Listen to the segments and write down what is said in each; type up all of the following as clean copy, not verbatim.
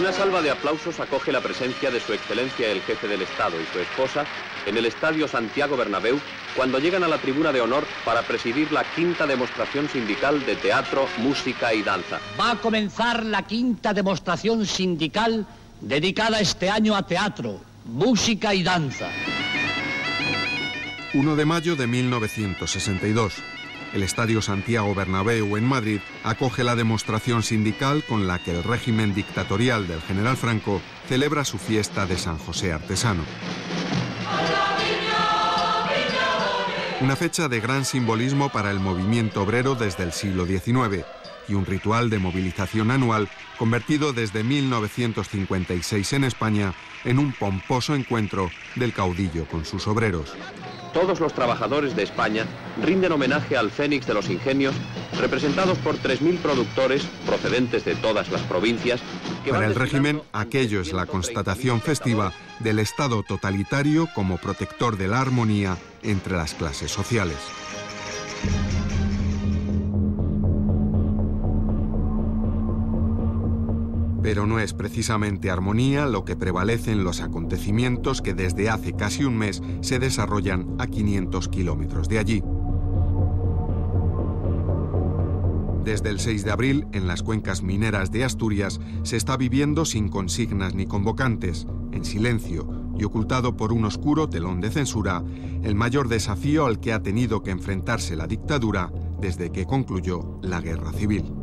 Una salva de aplausos acoge la presencia de su excelencia el jefe del Estado y su esposa en el Estadio Santiago Bernabéu cuando llegan a la tribuna de honor para presidir la quinta demostración sindical de teatro, música y danza. Va a comenzar la quinta demostración sindical dedicada este año a teatro, música y danza. 1 de mayo de 1962. El Estadio Santiago Bernabéu en Madrid acoge la demostración sindical con la que el régimen dictatorial del general Franco celebra su fiesta de San José Artesano. Una fecha de gran simbolismo para el movimiento obrero desde el siglo XIX y un ritual de movilización anual convertido desde 1956 en España en un pomposo encuentro del caudillo con sus obreros. Todos los trabajadores de España rinden homenaje al Fénix de los Ingenios, representados por 3.000 productores procedentes de todas las provincias. Para el régimen, aquello es la constatación festiva del Estado totalitario como protector de la armonía entre las clases sociales. Pero no es precisamente armonía lo que prevalece en los acontecimientos que desde hace casi un mes se desarrollan a 500 kilómetros de allí. Desde el 6 de abril, en las cuencas mineras de Asturias, se está viviendo sin consignas ni convocantes, en silencio y ocultado por un oscuro telón de censura, el mayor desafío al que ha tenido que enfrentarse la dictadura desde que concluyó la guerra civil.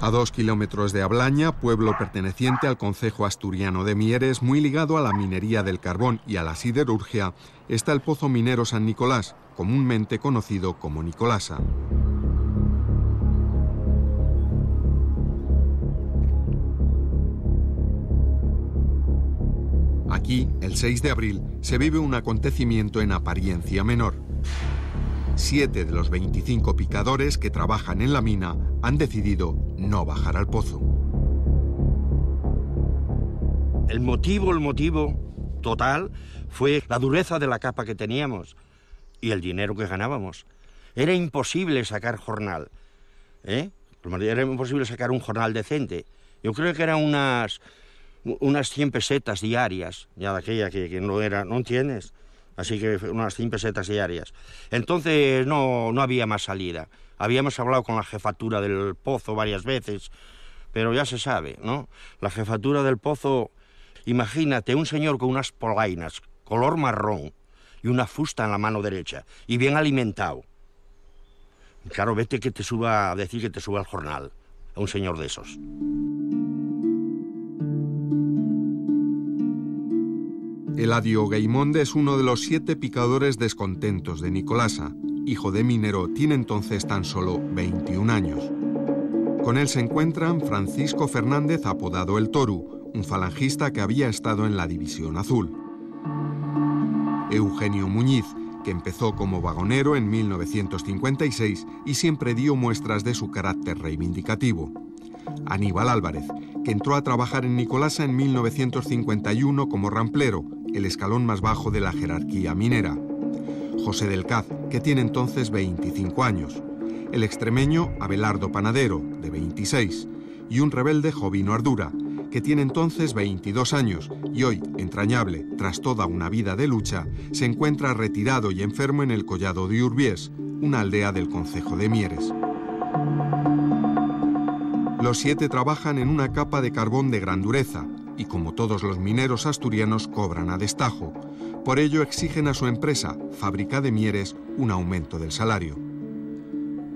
A 2 kilómetros de Ablaña, pueblo perteneciente al concejo asturiano de Mieres, muy ligado a la minería del carbón y a la siderurgia, está el pozo minero San Nicolás, comúnmente conocido como Nicolasa. Aquí, el 6 de abril, se vive un acontecimiento en apariencia menor. 7 de los 25 picadores que trabajan en la mina han decidido no bajar al pozo. El motivo total fue la dureza de la capa que teníamos y el dinero que ganábamos. Era imposible sacar jornal, Era imposible sacar un jornal decente. Yo creo que eran unas 100 pesetas diarias, ya de aquella que no era, ¿no entiendes? Así que unas 100 pesetas diarias. Entonces no había más salida. Habíamos hablado con la jefatura del pozo varias veces, pero ya se sabe, ¿no? La jefatura del pozo, imagínate un señor con unas polainas, color marrón, y una fusta en la mano derecha, y bien alimentado. Claro, vete que te suba a decir que te suba al jornal, a un señor de esos. Eladio Gaimonde es uno de los 7 picadores descontentos de Nicolasa. Hijo de minero, tiene entonces tan solo 21 años. Con él se encuentran Francisco Fernández, apodado El Toru, un falangista que había estado en la División Azul. Eugenio Muñiz, que empezó como vagonero en 1956 y siempre dio muestras de su carácter reivindicativo. Aníbal Álvarez, que entró a trabajar en Nicolasa en 1951 como ramplero, el escalón más bajo de la jerarquía minera. José del Caz, que tiene entonces 25 años. El extremeño Abelardo Panadero, de 26. Y un rebelde Jovino Ardura, que tiene entonces 22 años y hoy, entrañable, tras toda una vida de lucha, se encuentra retirado y enfermo en el collado de Urbiés, una aldea del concejo de Mieres. Los 7 trabajan en una capa de carbón de gran dureza y, como todos los mineros asturianos, cobran a destajo. Por ello exigen a su empresa, Fábrica de Mieres, un aumento del salario.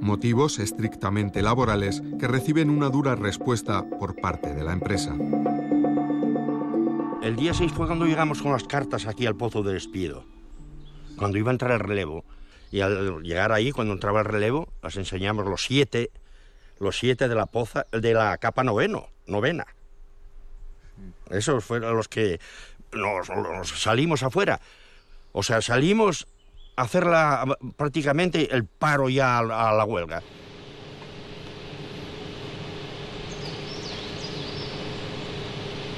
Motivos estrictamente laborales que reciben una dura respuesta por parte de la empresa. El día 6 fue cuando llegamos con las cartas aquí al pozo de despido, cuando iba a entrar el relevo. Y al llegar ahí, cuando entraba el relevo, las enseñamos los 7 de la capa novena. Esos fueron los que nos salimos afuera. O sea, salimos a hacer prácticamente el paro ya a la huelga.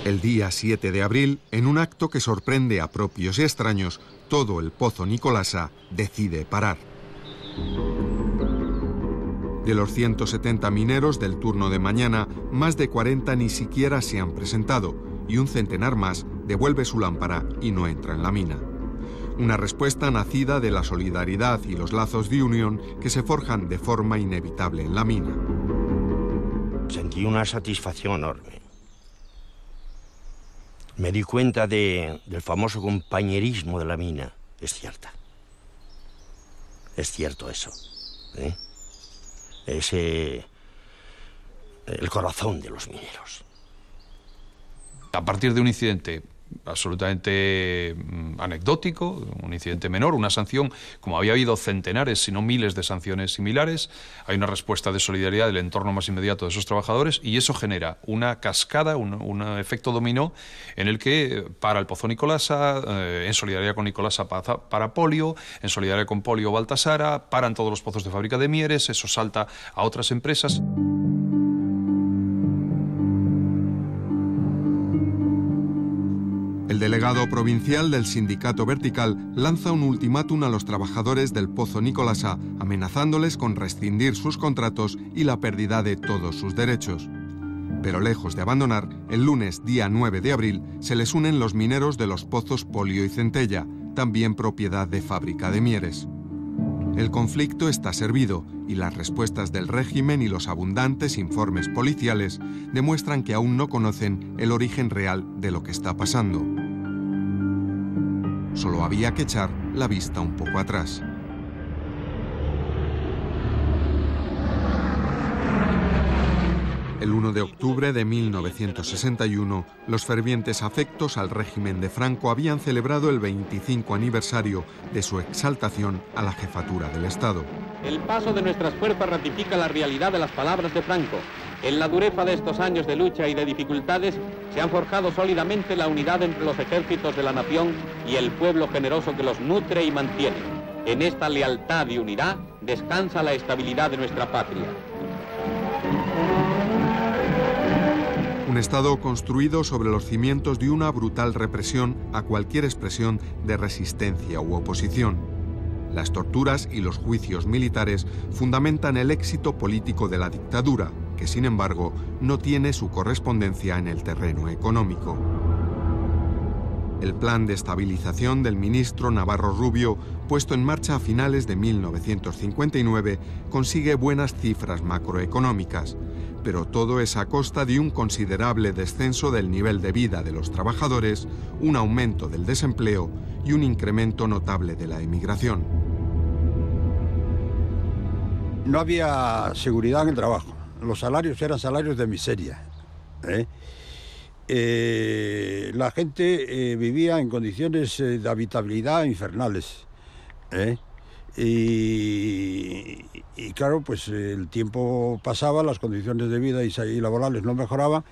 El día 7 de abril, en un acto que sorprende a propios y extraños, todo el Pozo Nicolasa decide parar. De los 170 mineros del turno de mañana, más de 40 ni siquiera se han presentado y un centenar más devuelve su lámpara y no entra en la mina. Una respuesta nacida de la solidaridad y los lazos de unión que se forjan de forma inevitable en la mina. Sentí una satisfacción enorme. Me di cuenta del famoso compañerismo de la mina. Es cierta. Es cierto eso. Es el corazón de los mineros. A partir de un incidente absolutamente anecdótico, un incidente menor, una sanción, como había habido centenares, si no miles de sanciones similares, hay una respuesta de solidaridad del entorno más inmediato de esos trabajadores y eso genera una cascada, un efecto dominó en el que para el Pozo Nicolasa, en solidaridad con Nicolasa para Polio, en solidaridad con Polio Baltasara, paran todos los pozos de fábrica de Mieres, eso salta a otras empresas. El delegado provincial del sindicato Vertical lanza un ultimátum a los trabajadores del Pozo Nicolasa, amenazándoles con rescindir sus contratos y la pérdida de todos sus derechos. Pero lejos de abandonar, el lunes, día 9 de abril, se les unen los mineros de los pozos Polio y Centella, también propiedad de Fábrica de Mieres. El conflicto está servido y las respuestas del régimen y los abundantes informes policiales demuestran que aún no conocen el origen real de lo que está pasando. Solo había que echar la vista un poco atrás. El 1 de octubre de 1961, los fervientes afectos al régimen de Franco habían celebrado el 25 aniversario de su exaltación a la jefatura del Estado. El paso de nuestras fuerzas ratifica la realidad de las palabras de Franco. En la dureza de estos años de lucha y de dificultades se han forjado sólidamente la unidad entre los ejércitos de la nación y el pueblo generoso que los nutre y mantiene. En esta lealtad y unidad descansa la estabilidad de nuestra patria. Un Estado construido sobre los cimientos de una brutal represión a cualquier expresión de resistencia u oposición. Las torturas y los juicios militares fundamentan el éxito político de la dictadura, que sin embargo no tiene su correspondencia en el terreno económico. El plan de estabilización del ministro Navarro Rubio, puesto en marcha a finales de 1959, consigue buenas cifras macroeconómicas, pero todo es a costa de un considerable descenso del nivel de vida de los trabajadores, un aumento del desempleo y un incremento notable de la emigración. No había seguridad en el trabajo, los salarios eran salarios de miseria. La gente vivía en condiciones de habitabilidad infernales. Y claro, pues el tiempo pasaba, las condiciones de vida y laborales no mejoraban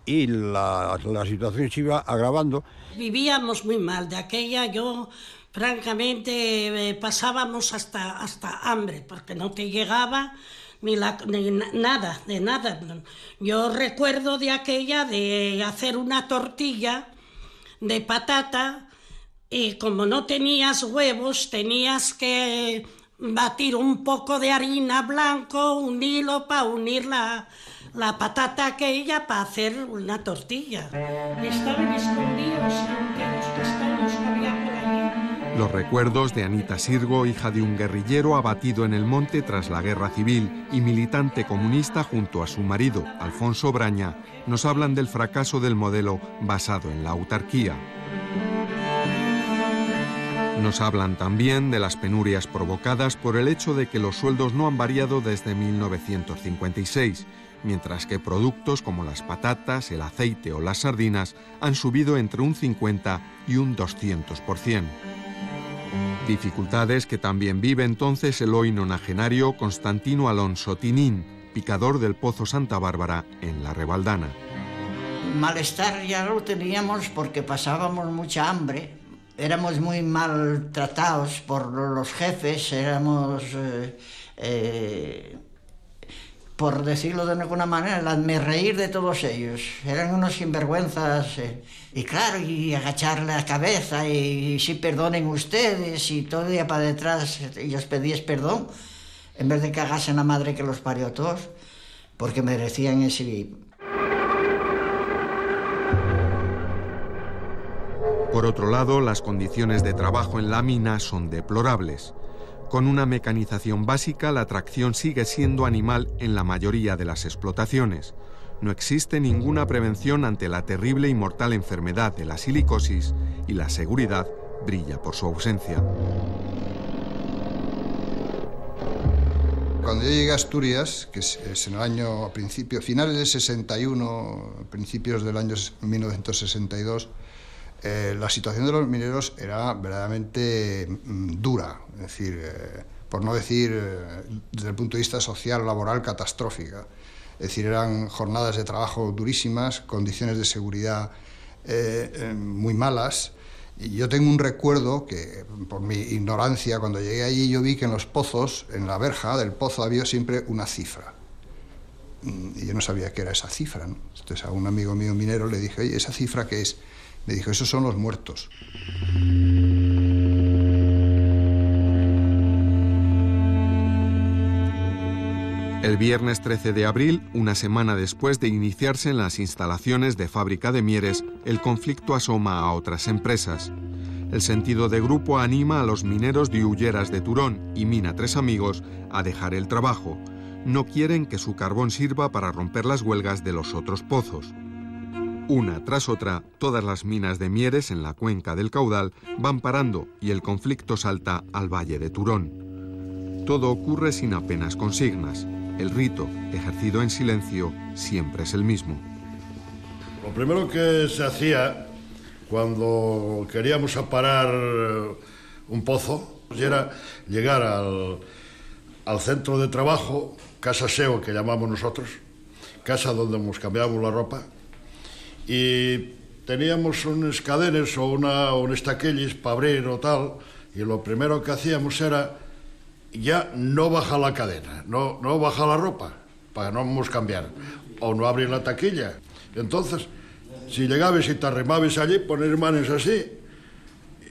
y la situación se iba agravando. Vivíamos muy mal, de aquella yo francamente pasábamos hasta hambre, porque no te llegaba ni nada, de nada. Yo recuerdo de aquella de hacer una tortilla de patata y como no tenías huevos tenías que batir un poco de harina blanco, un hilo para unir la patata aquella para hacer una tortilla. Estaban escondidos entre los castaños que había por allí. Los recuerdos de Anita Sirgo, hija de un guerrillero abatido en el monte tras la guerra civil y militante comunista junto a su marido, Alfonso Braña, nos hablan del fracaso del modelo basado en la autarquía. Nos hablan también de las penurias provocadas por el hecho de que los sueldos no han variado desde 1956, mientras que productos como las patatas, el aceite o las sardinas han subido entre un 50 y un 200%. Dificultades que también vive entonces el hoy nonagenario Constantino Alonso Tinín, picador del Pozo Santa Bárbara en La Rebaldana. malestar ya lo teníamos porque pasábamos mucha hambre. Éramos muy maltratados por los jefes, éramos, por decirlo de alguna manera, el hazmerreír de todos ellos. Eran unos sinvergüenzas. Y claro, y agachar la cabeza y sí, perdonen ustedes, y todo el día para detrás y os pedíais perdón, en vez de cagarse en la madre que los parió a todos, porque merecían ese... Por otro lado, las condiciones de trabajo en la mina son deplorables. Con una mecanización básica, la tracción sigue siendo animal en la mayoría de las explotaciones. No existe ninguna prevención ante la terrible y mortal enfermedad de la silicosis y la seguridad brilla por su ausencia. Cuando yo llegué a Asturias, que es en el año finales del 61, principios del año 1962, la situación de los mineros era verdaderamente dura, es decir, por no decir desde el punto de vista social, laboral, catastrófica. Es decir, eran jornadas de trabajo durísimas, condiciones de seguridad muy malas. Y yo tengo un recuerdo que, por mi ignorancia, cuando llegué allí yo vi que en los pozos, en la verja del pozo, había siempre una cifra. Y yo no sabía qué era esa cifra, ¿no? Entonces a un amigo mío minero le dije, oye, ¿esa cifra qué es? Me dijo, esos son los muertos. El viernes 13 de abril, una semana después de iniciarse en las instalaciones de Fábrica de Mieres, el conflicto asoma a otras empresas. El sentido de grupo anima a los mineros de Ulleras de Turón y Mina Tres Amigos a dejar el trabajo. No quieren que su carbón sirva para romper las huelgas de los otros pozos. Una tras otra, todas las minas de Mieres en la cuenca del Caudal van parando y el conflicto salta al Valle de Turón. Todo ocurre sin apenas consignas. El rito, ejercido en silencio, siempre es el mismo. Lo primero que se hacía cuando queríamos aparar un pozo era llegar al centro de trabajo, casa SEO que llamamos nosotros, casa donde nos cambiábamos la ropa, y teníamos unos cadenes o unos taquillis para abrir o tal, y lo primero que hacíamos era ya no bajar la cadena, no bajar la ropa, para no nos cambiar, o no abrir la taquilla. Entonces, si llegabas y te arrimabas allí, poner manos así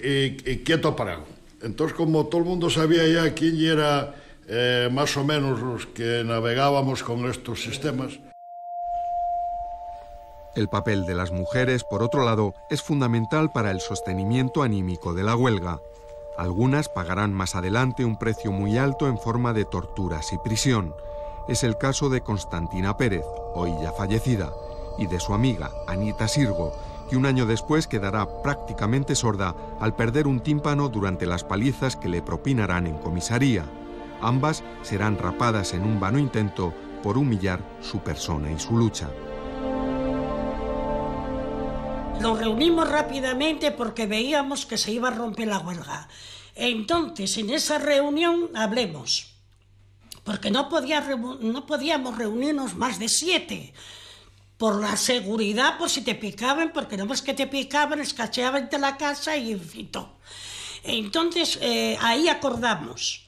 y quieto parado. Entonces, como todo el mundo sabía ya quién era más o menos los que navegábamos con estos sistemas. El papel de las mujeres, por otro lado, es fundamental para el sostenimiento anímico de la huelga. Algunas pagarán más adelante un precio muy alto en forma de torturas y prisión. Es el caso de Constantina Pérez, hoy ya fallecida, y de su amiga Anita Sirgo, que un año después quedará prácticamente sorda al perder un tímpano durante las palizas que le propinarán en comisaría. Ambas serán rapadas en un vano intento por humillar su persona y su lucha. Nos reunimos rápidamente porque veíamos que se iba a romper la huelga. Entonces, en esa reunión hablemos, porque no podíamos reunirnos más de 7, por la seguridad, por si te picaban, porque no más que te picaban, escacheaban de la casa y todo. Entonces, ahí acordamos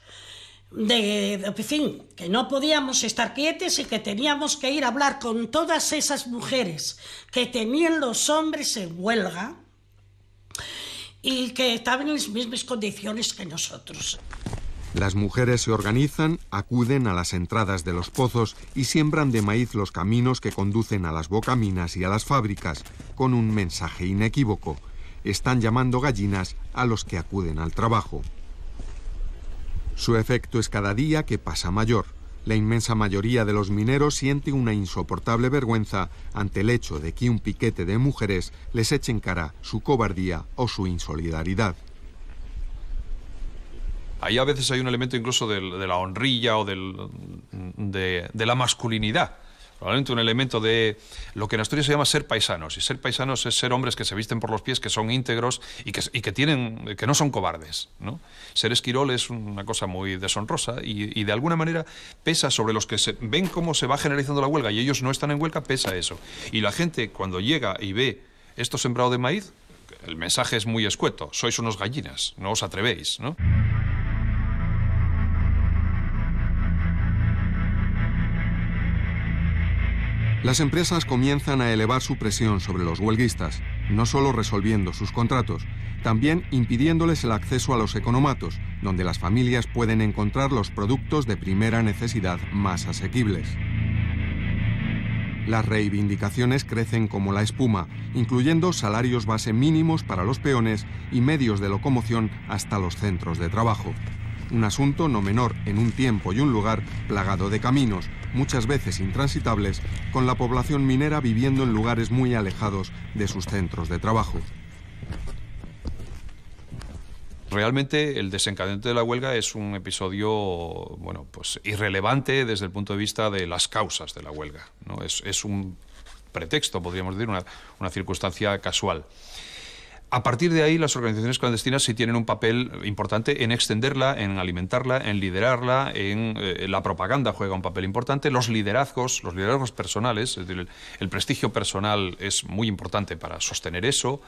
que no podíamos estar quietos y que teníamos que ir a hablar con todas esas mujeres que tenían los hombres en huelga y que estaban en las mismas condiciones que nosotros. Las mujeres se organizan, acuden a las entradas de los pozos y siembran de maíz los caminos que conducen a las bocaminas y a las fábricas, con un mensaje inequívoco. Están llamando gallinas a los que acuden al trabajo. Su efecto es cada día que pasa mayor. La inmensa mayoría de los mineros siente una insoportable vergüenza ante el hecho de que un piquete de mujeres les eche en cara su cobardía o su insolidaridad. Ahí a veces hay un elemento incluso de la honrilla o de la masculinidad. probablemente un elemento de lo que en Asturias se llama ser paisanos. Y ser paisanos es ser hombres que se visten por los pies, que son íntegros y que no son cobardes, ¿no? Ser esquirol es una cosa muy deshonrosa y de alguna manera pesa sobre los que ven cómo se va generalizando la huelga y ellos no están en huelga, pesa eso. Y la gente cuando llega y ve esto sembrado de maíz, el mensaje es muy escueto: sois unos gallinas, no os atrevéis, ¿no? Las empresas comienzan a elevar su presión sobre los huelguistas, no solo resolviendo sus contratos, también impidiéndoles el acceso a los economatos, donde las familias pueden encontrar los productos de primera necesidad más asequibles. Las reivindicaciones crecen como la espuma, incluyendo salarios base mínimos para los peones y medios de locomoción hasta los centros de trabajo. Un asunto no menor en un tiempo y un lugar plagado de caminos, muchas veces intransitables, con la población minera viviendo en lugares muy alejados de sus centros de trabajo. Realmente el desencadenante de la huelga es un episodio, bueno, pues irrelevante desde el punto de vista de las causas de la huelga, ¿no? Es un pretexto, podríamos decir, una circunstancia casual. A partir de ahí, las organizaciones clandestinas sí tienen un papel importante en extenderla, en alimentarla, en liderarla, la propaganda juega un papel importante, los liderazgos personales, es decir, el prestigio personal es muy importante para sostener eso,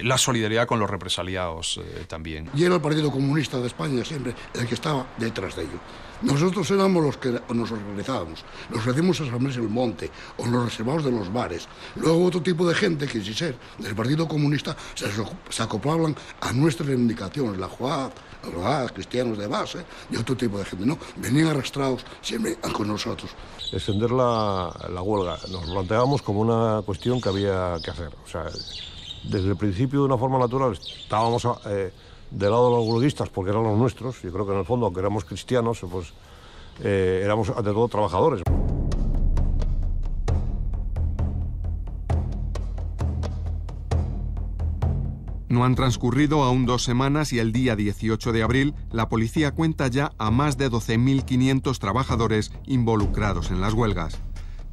la solidaridad con los represaliados también. Y era el Partido Comunista de España siempre el que estaba detrás de ello. Nosotros éramos los que nos organizábamos, nos hacíamos asambleas en el monte o nos reservados de los bares. Luego otro tipo de gente que, sin ser del Partido Comunista, se acoplaban a nuestras reivindicaciones, la JOAD, los cristianos de base y otro tipo de gente, ¿no? Venían arrastrados siempre con nosotros. Extender la huelga nos lo planteábamos como una cuestión que había que hacer. O sea, desde el principio, de una forma natural, estábamos del lado de los huelguistas porque eran los nuestros. Yo creo que en el fondo, aunque éramos cristianos, pues éramos ante todo trabajadores. No han transcurrido aún 2 semanas y el día 18 de abril la policía cuenta ya a más de 12.500 trabajadores involucrados en las huelgas.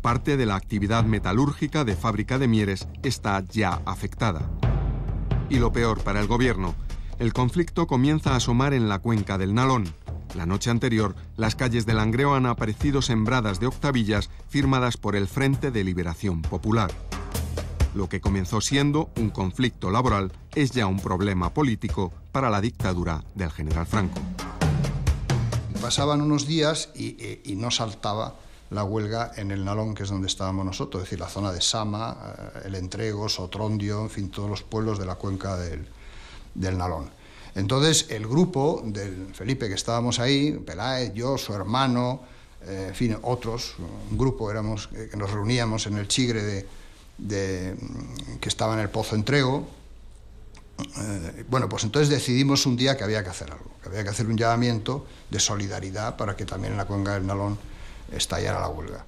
Parte de la actividad metalúrgica de Fábrica de Mieres está ya afectada. Y lo peor para el gobierno, el conflicto comienza a asomar en la cuenca del Nalón. La noche anterior, las calles de Langreo han aparecido sembradas de octavillas firmadas por el Frente de Liberación Popular. Lo que comenzó siendo un conflicto laboral es ya un problema político para la dictadura del general Franco. Pasaban unos días y no saltaba la huelga en el Nalón, que es donde estábamos nosotros, es decir, la zona de Sama, El Entrego, Sotrondio, en fin, todos los pueblos de la cuenca del Nalón. Entonces, el grupo del Felipe, que estábamos ahí, Peláez, yo, su hermano, en fin, otros, un grupo, éramos que nos reuníamos en el Chigre que estaba en el Pozo Entrego. Bueno, pues entonces decidimos un día que había que hacer algo, que había que hacer un llamamiento de solidaridad para que también en la cuenca del Nalón estallara la huelga.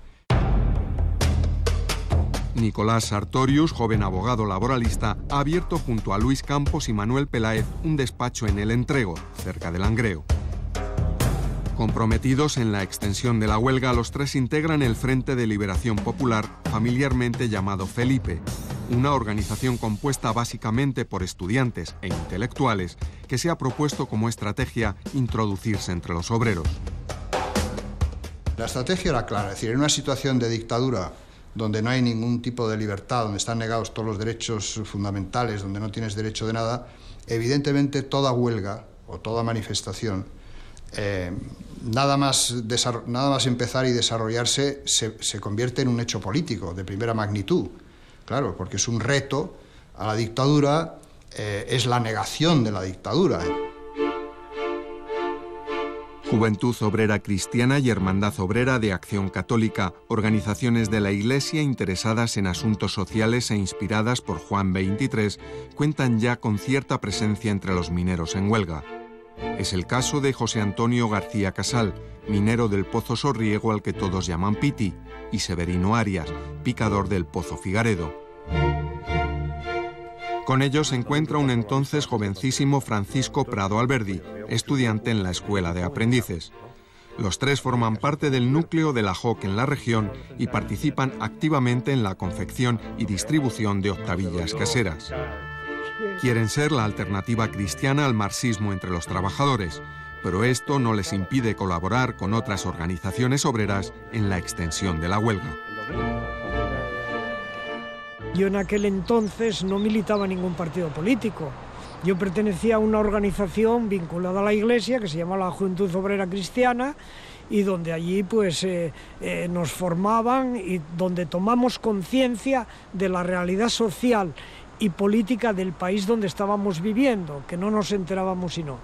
Nicolás Sartorius, joven abogado laboralista, ha abierto junto a Luis Campos y Manuel Peláez un despacho en El Entrego, cerca de Langreo. Comprometidos en la extensión de la huelga, los tres integran el Frente de Liberación Popular, familiarmente llamado Felipe, una organización compuesta básicamente por estudiantes e intelectuales que se ha propuesto como estrategia introducirse entre los obreros. La estrategia era clara, es decir, en una situación de dictadura donde no hay ningún tipo de libertad, donde están negados todos los derechos fundamentales, donde no tienes derecho de nada, evidentemente toda huelga o toda manifestación, nada más empezar y desarrollarse, se convierte en un hecho político de primera magnitud. Claro, porque es un reto a la dictadura, es la negación de la dictadura. Juventud Obrera Cristiana y Hermandad Obrera de Acción Católica, organizaciones de la Iglesia interesadas en asuntos sociales e inspiradas por Juan XXIII, cuentan ya con cierta presencia entre los mineros en huelga. Es el caso de José Antonio García Casal, minero del Pozo Sorriego al que todos llaman Piti, y Severino Arias, picador del Pozo Figaredo. Con ellos se encuentra un entonces jovencísimo Francisco Prado Alberdi, estudiante en la Escuela de Aprendices. Los tres forman parte del núcleo de la JOC en la región y participan activamente en la confección y distribución de octavillas caseras. Quieren ser la alternativa cristiana al marxismo entre los trabajadores, pero esto no les impide colaborar con otras organizaciones obreras en la extensión de la huelga. Yo en aquel entonces no militaba en ningún partido político. Yo pertenecía a una organización vinculada a la Iglesia que se llama la Juventud Obrera Cristiana, y donde allí pues nos formaban y donde tomamos conciencia de la realidad social y política del país donde estábamos viviendo, que no nos enterábamos sino.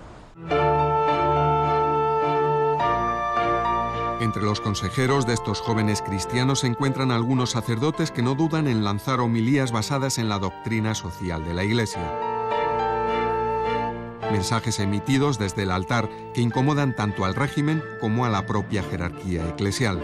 Entre los consejeros de estos jóvenes cristianos se encuentran algunos sacerdotes que no dudan en lanzar homilías basadas en la doctrina social de la Iglesia. Mensajes emitidos desde el altar que incomodan tanto al régimen como a la propia jerarquía eclesial.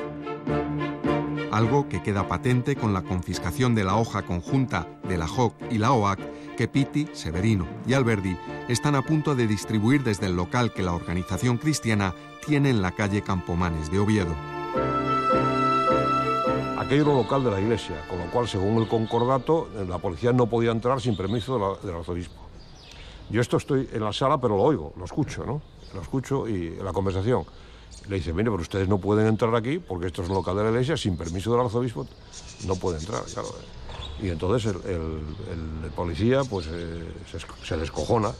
Algo que queda patente con la confiscación de la hoja conjunta de la JOC y la OAC que Pitti, Severino y Alberdi están a punto de distribuir desde el local que la organización cristiana tiene en la calle Campomanes de Oviedo. Aquello era un local de la iglesia, con lo cual, según el concordato, la policía no podía entrar sin permiso del arzobispo. Yo esto estoy en la sala, pero lo oigo, lo escucho, ¿no? Lo escucho y en la conversación. Le dice, mire, pero ustedes no pueden entrar aquí porque esto es un local de la iglesia, sin permiso del arzobispo no puede entrar, claro. Y entonces el policía pues se descojona,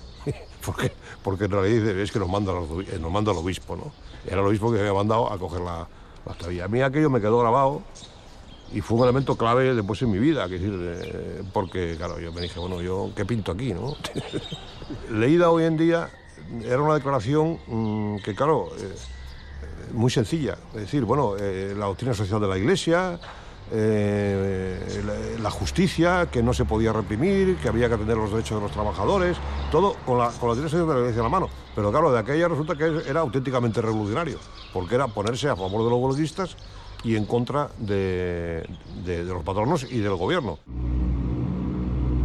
porque en realidad dice, es que nos manda el obispo, ¿no? Era el obispo que había mandado a coger la octavilla. A mí aquello me quedó grabado y fue un elemento clave después en mi vida, porque, claro, yo me dije, bueno, ¿yo qué pinto aquí, no? Leída hoy en día, era una declaración que, claro, muy sencilla. Es decir, bueno, la doctrina social de la Iglesia, la justicia, que no se podía reprimir, que había que atender los derechos de los trabajadores, todo con la doctrina social de la Iglesia en la mano. Pero claro, de aquella resulta que era auténticamente revolucionario, porque era ponerse a favor de los huelguistas y en contra de los patronos y del gobierno.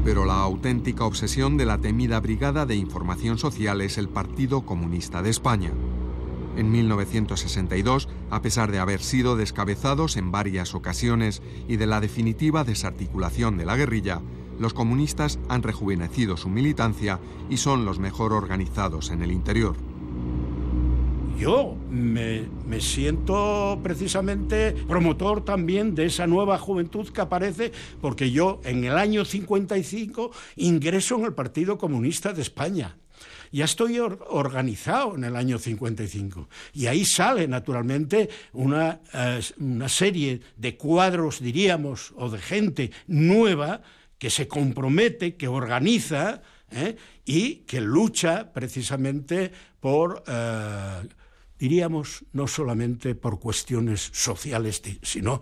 Pero la auténtica obsesión de la temida Brigada de Información Social es el Partido Comunista de España. En 1962, a pesar de haber sido descabezados en varias ocasiones y de la definitiva desarticulación de la guerrilla, los comunistas han rejuvenecido su militancia y son los mejor organizados en el interior. Yo me siento precisamente promotor también de esa nueva juventud que aparece, porque yo en el año 55 ingreso en el Partido Comunista de España. Ya estoy organizado en el año 55 y ahí sale naturalmente una serie de cuadros, diríamos, o de gente nueva que se compromete, que organiza y que lucha precisamente por... diríamos, no solamente por cuestiones sociales, sino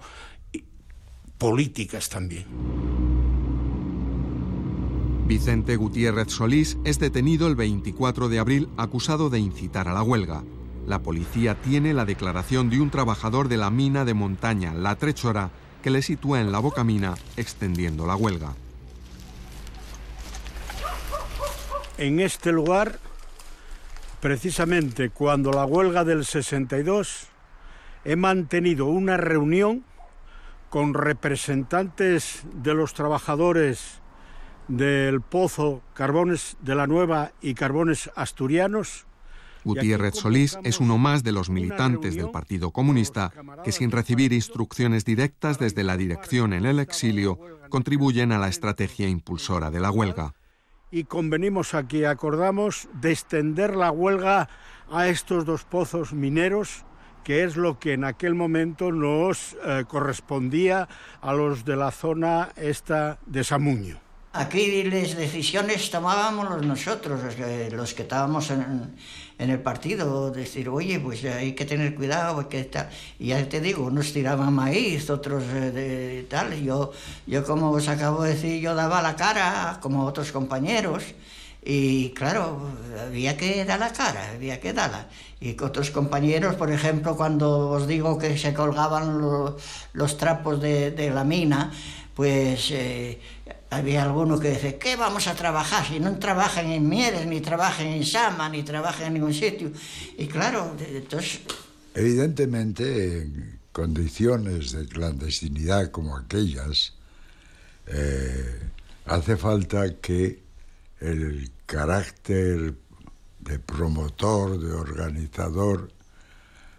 políticas también. Vicente Gutiérrez Solís es detenido el 24 de abril acusado de incitar a la huelga. La policía tiene la declaración de un trabajador de la mina de montaña La Trechora que le sitúa en la bocamina extendiendo la huelga. En este lugar, precisamente cuando la huelga del 62, he mantenido una reunión con representantes de los trabajadores del Pozo, Carbones de la Nueva y Carbones Asturianos. Gutiérrez Solís es uno más de los militantes del Partido Comunista que, sin recibir instrucciones directas desde la dirección en el exilio, contribuyen a la estrategia impulsora de la huelga. Y convenimos aquí, acordamos de extender la huelga a estos dos pozos mineros, que es lo que en aquel momento nos correspondía a los de la zona esta de Samuño. Aquí las decisiones tomábamos nosotros, los que estábamos en el partido, decir, oye, pues hay que tener cuidado, porque tal. Y ya te digo, unos tiraban maíz, otros tal. Yo, como os acabo de decir, yo daba la cara, como otros compañeros, y claro, había que dar la cara, había que darla. Y otros compañeros, por ejemplo, cuando os digo que se colgaban los trapos de la mina, pues... había alguno que dice, ¿qué vamos a trabajar? Si no trabajan en Mieres, ni trabajan en Sama, ni trabajan en ningún sitio. Y claro, entonces Evidentemente, en condiciones de clandestinidad como aquellas, hace falta que el carácter de promotor, de organizador,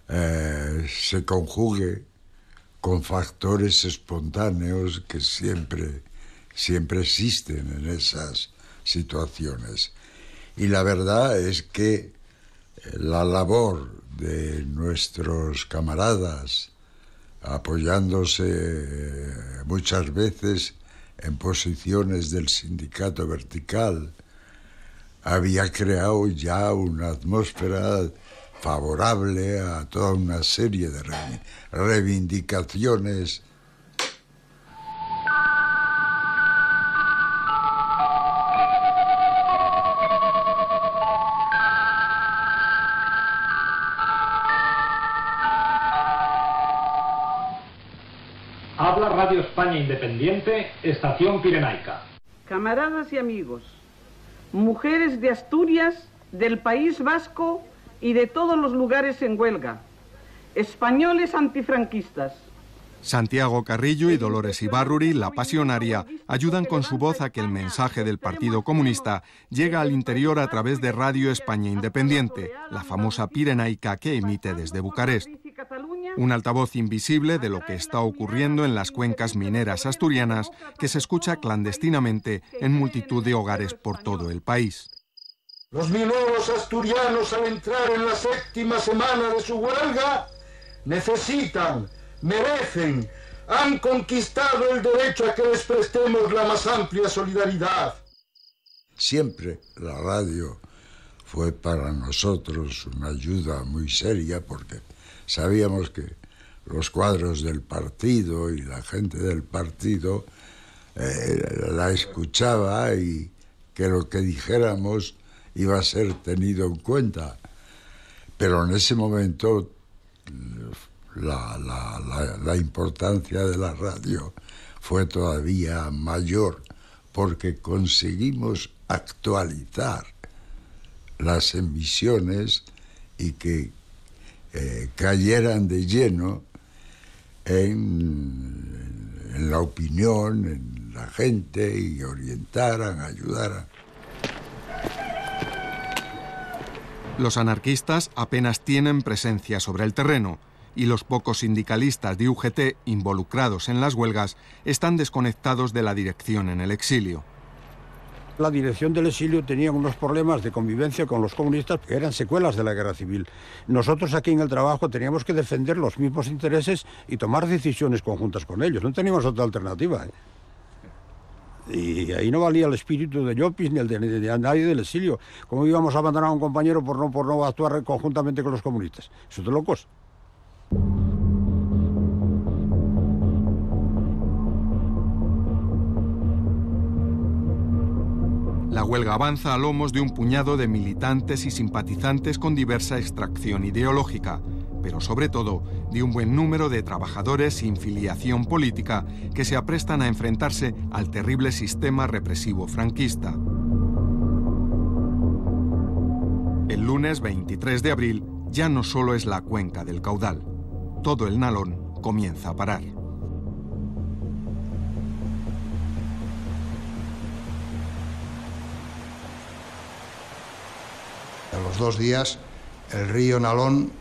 se conjugue con factores espontáneos que siempre existen en esas situaciones. Y la verdad es que la labor de nuestros camaradas, apoyándose muchas veces en posiciones del sindicato vertical, había creado ya una atmósfera favorable a toda una serie de reivindicaciones. Habla Radio España Independiente, Estación Pirenaica. Camaradas y amigos, mujeres de Asturias, del País Vasco y de todos los lugares en huelga, españoles antifranquistas. Santiago Carrillo y Dolores Ibarruri, la pasionaria, ayudan con su voz a que el mensaje del Partido Comunista llegue al interior a través de Radio España Independiente, la famosa pirenaica que emite desde Bucarest. Un altavoz invisible de lo que está ocurriendo en las cuencas mineras asturianas que se escucha clandestinamente en multitud de hogares por todo el país. Los mineros asturianos, al entrar en la 7ª semana de su huelga, necesitan, merecen, han conquistado el derecho a que les prestemos la más amplia solidaridad. Siempre la radio fue para nosotros una ayuda muy seria porque sabíamos que los cuadros del partido y la gente del partido la escuchaba y que lo que dijéramos iba a ser tenido en cuenta. Pero en ese momento la importancia de la radio fue todavía mayor porque conseguimos actualizar las emisiones y que cayeran de lleno en la opinión, en la gente y orientaran, ayudaran. Los anarquistas apenas tienen presencia sobre el terreno y los pocos sindicalistas de UGT involucrados en las huelgas están desconectados de la dirección en el exilio. La dirección del exilio tenía unos problemas de convivencia con los comunistas que eran secuelas de la guerra civil. Nosotros aquí en el trabajo teníamos que defender los mismos intereses y tomar decisiones conjuntas con ellos. No teníamos otra alternativa. Y ahí no valía el espíritu de Llopis ni el de nadie del exilio. ¿Cómo íbamos a abandonar a un compañero por no actuar conjuntamente con los comunistas? Eso es de locos. La huelga avanza a lomos de un puñado de militantes y simpatizantes con diversa extracción ideológica, pero sobre todo de un buen número de trabajadores sin filiación política que se aprestan a enfrentarse al terrible sistema represivo franquista. El lunes 23 de abril ya no solo es la cuenca del Caudal. Todo el Nalón comienza a parar. A los 2 días el río Nalón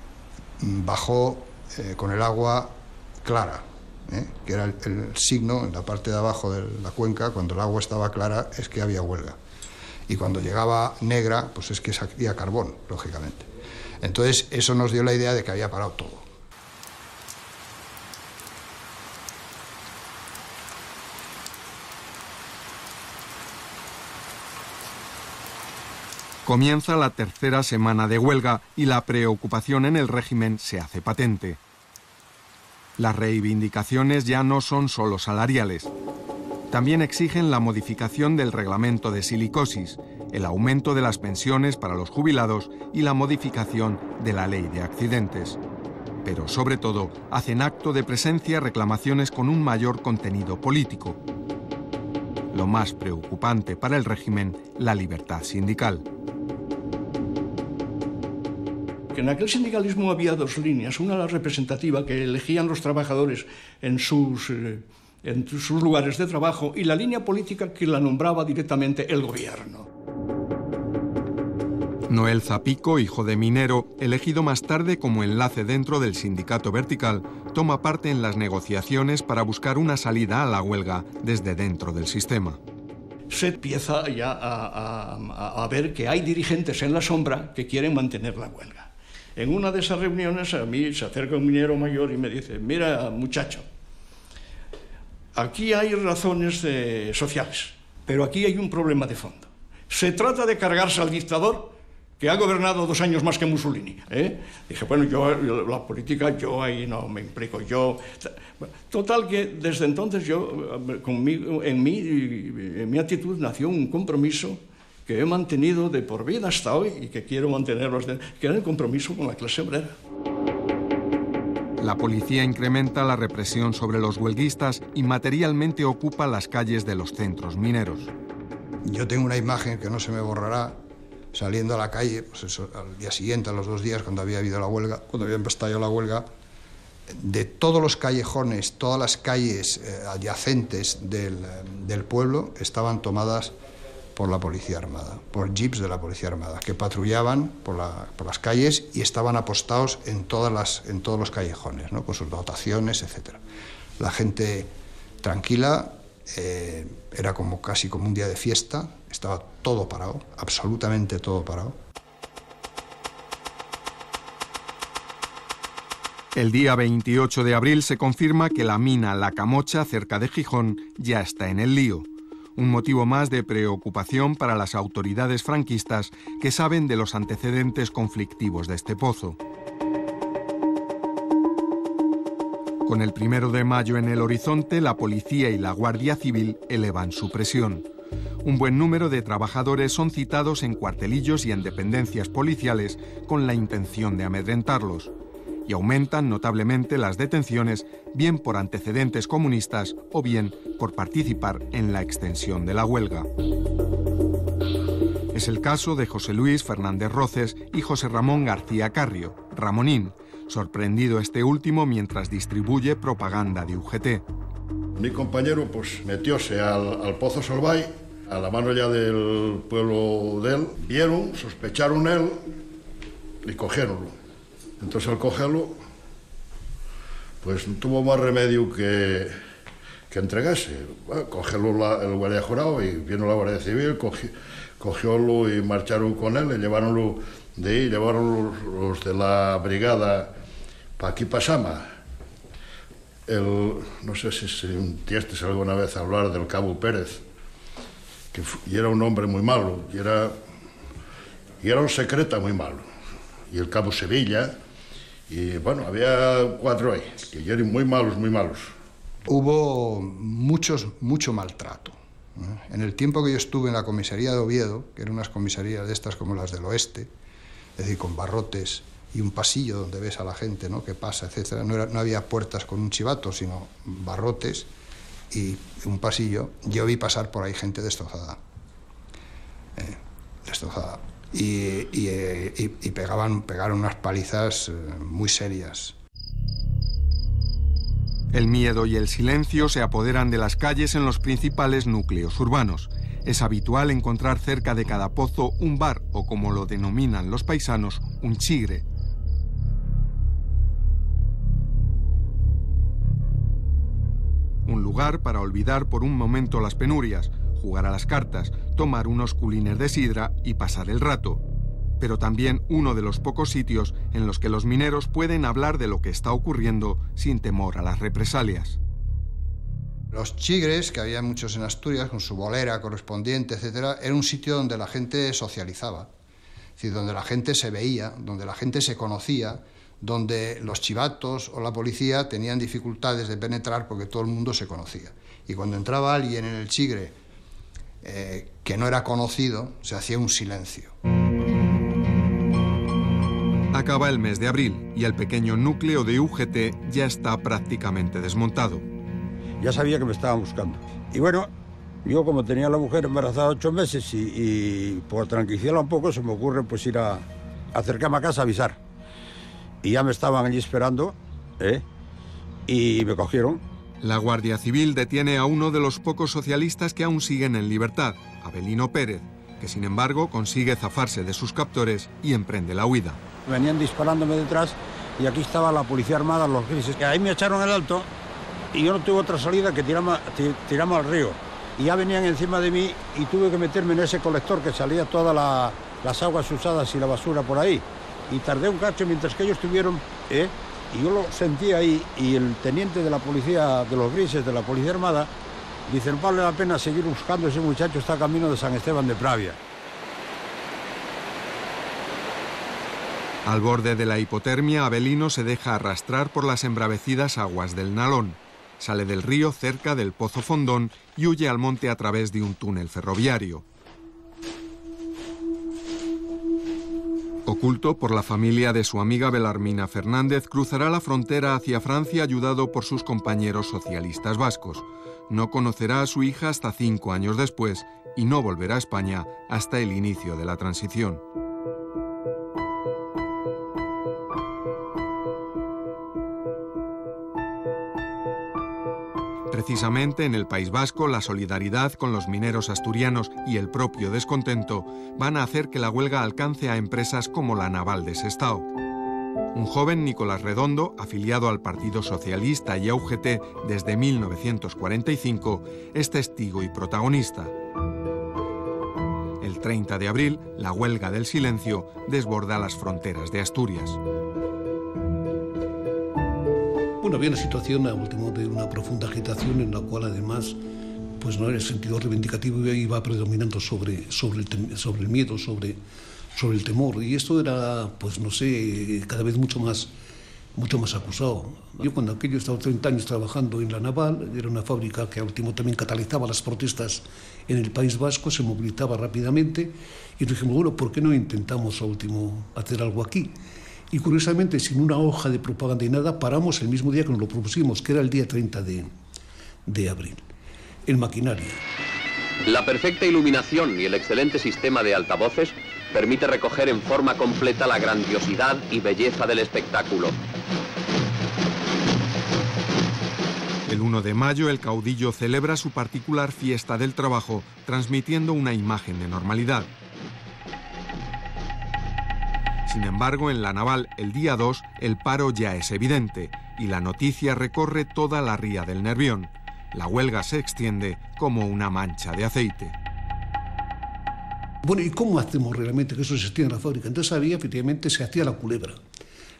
bajó con el agua clara, que era el signo en la parte de abajo de la cuenca. Cuando el agua estaba clara es que había huelga, y cuando llegaba negra pues es que salía carbón, lógicamente. Entonces eso nos dio la idea de que había parado todo. Comienza la tercera semana de huelga y la preocupación en el régimen se hace patente. Las reivindicaciones ya no son solo salariales. También exigen la modificación del reglamento de silicosis, el aumento de las pensiones para los jubilados y la modificación de la ley de accidentes. Pero sobre todo hacen acto de presencia reclamaciones con un mayor contenido político. Lo más preocupante para el régimen, la libertad sindical. Que en aquel sindicalismo había dos líneas, una la representativa que elegían los trabajadores en sus lugares de trabajo y la línea política que la nombraba directamente el gobierno. Noel Zapico, hijo de minero, elegido más tarde como enlace dentro del sindicato vertical, toma parte en las negociaciones para buscar una salida a la huelga desde dentro del sistema. Se empieza ya a ver que hay dirigentes en la sombra que quieren mantener la huelga. En una de esas reuniones a mí se acerca un minero mayor y me dice: mira, muchacho, aquí hay razones sociales, pero aquí hay un problema de fondo. Se trata de cargarse al dictador que ha gobernado 2 años más que Mussolini. Dije, bueno, yo la política, yo ahí no me implico, yo... Total que desde entonces yo, en mi actitud nació un compromiso que he mantenido de por vida hasta hoy y que quiero mantenerlo, que era el compromiso con la clase obrera. La policía incrementa la represión sobre los huelguistas y materialmente ocupa las calles de los centros mineros. Yo tengo una imagen que no se me borrará, saliendo a la calle, pues eso, al día siguiente, a los 2 días, cuando había habido la huelga, cuando había estallado la huelga, de todos los callejones, todas las calles adyacentes del pueblo estaban tomadas por la Policía Armada, por jeeps de la Policía Armada, que patrullaban por las calles y estaban apostados en todos los callejones, ¿no? Con sus dotaciones, etc. La gente tranquila, era casi como un día de fiesta, estaba todo parado, absolutamente todo parado. El día 28 de abril se confirma que la mina La Camocha, cerca de Gijón, ya está en el lío. Un motivo más de preocupación para las autoridades franquistas que saben de los antecedentes conflictivos de este pozo. Con el 1 de mayo en el horizonte, la policía y la Guardia Civil elevan su presión. Un buen número de trabajadores son citados en cuartelillos y en dependencias policiales con la intención de amedrentarlos. Y aumentan notablemente las detenciones, bien por antecedentes comunistas o bien por participar en la extensión de la huelga. Es el caso de José Luis Fernández Roces y José Ramón García Carrio, Ramonín, sorprendido este último mientras distribuye propaganda de UGT. Mi compañero pues metióse al Pozo Solvay, a la mano ya del pueblo de él, vieron, sospecharon él y cogieronlo. Entonces al cogerlo, pues no tuvo más remedio que entregarse. Bueno, cogerlo el guardia jurado y vino la Guardia Civil, cogiólo y marcharon con él, y llevaronlo de ahí, llevaron los de la brigada para aquí, para Sama. No sé si sintieste alguna vez hablar del Cabo Pérez, y era un hombre muy malo, y era un secreta muy malo. Y el Cabo Sevilla, y bueno, había 4 ahí, que eran muy malos, muy malos. Hubo mucho maltrato. En el tiempo que yo estuve en la comisaría de Oviedo, que eran unas comisarías de estas como las del oeste, es decir, con barrotes y un pasillo donde ves a la gente, ¿no?, que pasa, etc. No había puertas con un chivato, sino barrotes y un pasillo. Yo vi pasar por ahí gente destrozada. Destrozada. Y pegaron unas palizas muy serias. El miedo y el silencio se apoderan de las calles en los principales núcleos urbanos. Es habitual encontrar cerca de cada pozo un bar o, como lo denominan los paisanos, un chigre. Un lugar para olvidar por un momento las penurias, jugar a las cartas, tomar unos culines de sidra y pasar el rato. Pero también uno de los pocos sitios en los que los mineros pueden hablar de lo que está ocurriendo sin temor a las represalias. Los chigres, que había muchos en Asturias, con su bolera correspondiente, etc., era un sitio donde la gente socializaba, es decir, donde la gente se veía, donde la gente se conocía, donde los chivatos o la policía tenían dificultades de penetrar porque todo el mundo se conocía. Y cuando entraba alguien en el chigre que no era conocido, se hacía un silencio. Acaba el mes de abril y el pequeño núcleo de UGT ya está prácticamente desmontado. Ya sabía que me estaban buscando. Y bueno, yo como tenía a la mujer embarazada 8 meses y por tranquilizarla un poco se me ocurre pues ir a acercarme a casa a avisar. y ya me estaban allí esperando, y me cogieron. La Guardia Civil detiene a uno de los pocos socialistas que aún siguen en libertad, Avelino Pérez, que sin embargo consigue zafarse de sus captores y emprende la huida. Venían disparándome detrás y aquí estaba la policía armada, los grises, que ahí me echaron el alto y yo no tuve otra salida que tiramos al río. Y ya venían encima de mí y tuve que meterme en ese colector que salía todas las aguas usadas y la basura por ahí. Y tardé un cacho mientras que ellos estuvieron, y yo lo sentí ahí, y el teniente de la policía, de los grises, de la policía armada, dice, no vale la pena seguir buscando, ese muchacho está camino de San Esteban de Pravia. Al borde de la hipotermia, Avelino se deja arrastrar por las embravecidas aguas del Nalón. Sale del río cerca del Pozo Fondón y huye al monte a través de un túnel ferroviario. Oculto por la familia de su amiga Belarmina Fernández, cruzará la frontera hacia Francia ayudado por sus compañeros socialistas vascos. No conocerá a su hija hasta 5 años después y no volverá a España hasta el inicio de la transición. Precisamente en el País Vasco, la solidaridad con los mineros asturianos y el propio descontento van a hacer que la huelga alcance a empresas como la Naval de Sestao. Un joven, Nicolás Redondo, afiliado al Partido Socialista y a UGT desde 1945, es testigo y protagonista. El 30 de abril, la huelga del silencio desborda las fronteras de Asturias. Bueno, había una situación a último de una profunda agitación en la cual además pues no, el sentido reivindicativo iba predominando sobre el miedo, sobre el temor, y esto era, pues no sé, cada vez mucho más acusado. Yo cuando aquello estaba 30 años trabajando en la Naval, era una fábrica que a último también catalizaba las protestas en el País Vasco, se movilizaba rápidamente y dijimos, bueno, ¿por qué no intentamos a último hacer algo aquí? Y curiosamente, sin una hoja de propaganda y nada, paramos el mismo día que nos lo propusimos, que era el día 30 de abril, en maquinaria. La perfecta iluminación y el excelente sistema de altavoces permite recoger en forma completa la grandiosidad y belleza del espectáculo. El 1 de mayo, el caudillo celebra su particular fiesta del trabajo, transmitiendo una imagen de normalidad. Sin embargo, en la Naval, el día 2, el paro ya es evidente y la noticia recorre toda la ría del Nervión. La huelga se extiende como una mancha de aceite. Bueno, ¿y cómo hacemos realmente que eso se extienda en la fábrica? Entonces efectivamente, se hacía la culebra.